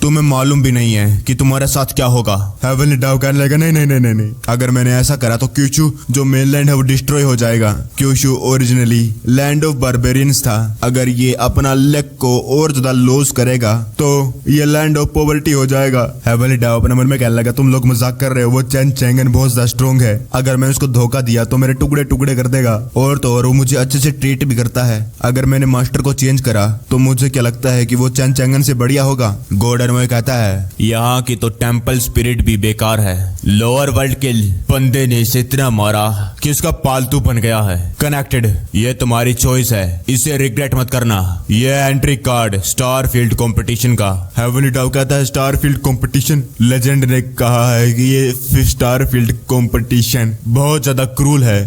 तुम्हें मालूम भी नहीं है कि तुम्हारे साथ क्या होगा। हेवनली डाओ कहने लगा नहीं, अगर मैंने ऐसा करा तो क्यूशु जो मेनलैंड है वो डिस्ट्रॉय हो जाएगा। Kyushu originally land of barbarians था, अगर ये अपना लेग को और ज्यादा लॉस करेगा तो ये लैंड ऑफ पॉवर्टी हो जाएगा। हेवनली डाओ अपने मन में कहने लगा तुम लोग मजाक कर रहे हो, वो चैन चैंगन बहुत ज्यादा स्ट्रॉन्ग है, अगर मैं उसको धोखा दिया तो मेरे टुकड़े टुकड़े कर देगा, और तो और वो मुझे अच्छे से ट्रीट भी करता है। अगर मैंने मास्टर को चेंज करा तो मुझे क्या लगता है कि वो चैन चैंगन से बढ़िया होगा। गॉर्डन में कहता है, यहाँ की तो टेम्पल स्पिरिट भी बेकार है। लोअर वर्ल्ड के बंदे ने इसे इतना मारा कि उसका पालतू बन गया है। कनेक्टेड, ये तुम्हारी चॉइस है, इसे रिग्रेट मत करना। ये एंट्री कार्ड स्टारफील्ड कंपटीशन का। हेवनली डाउ कहता है, स्टारफील्ड कंपटीशन? लेजेंड ने कहा है कि ये स्टारफील्ड कंपटीशन बहुत ज्यादा क्रूल है।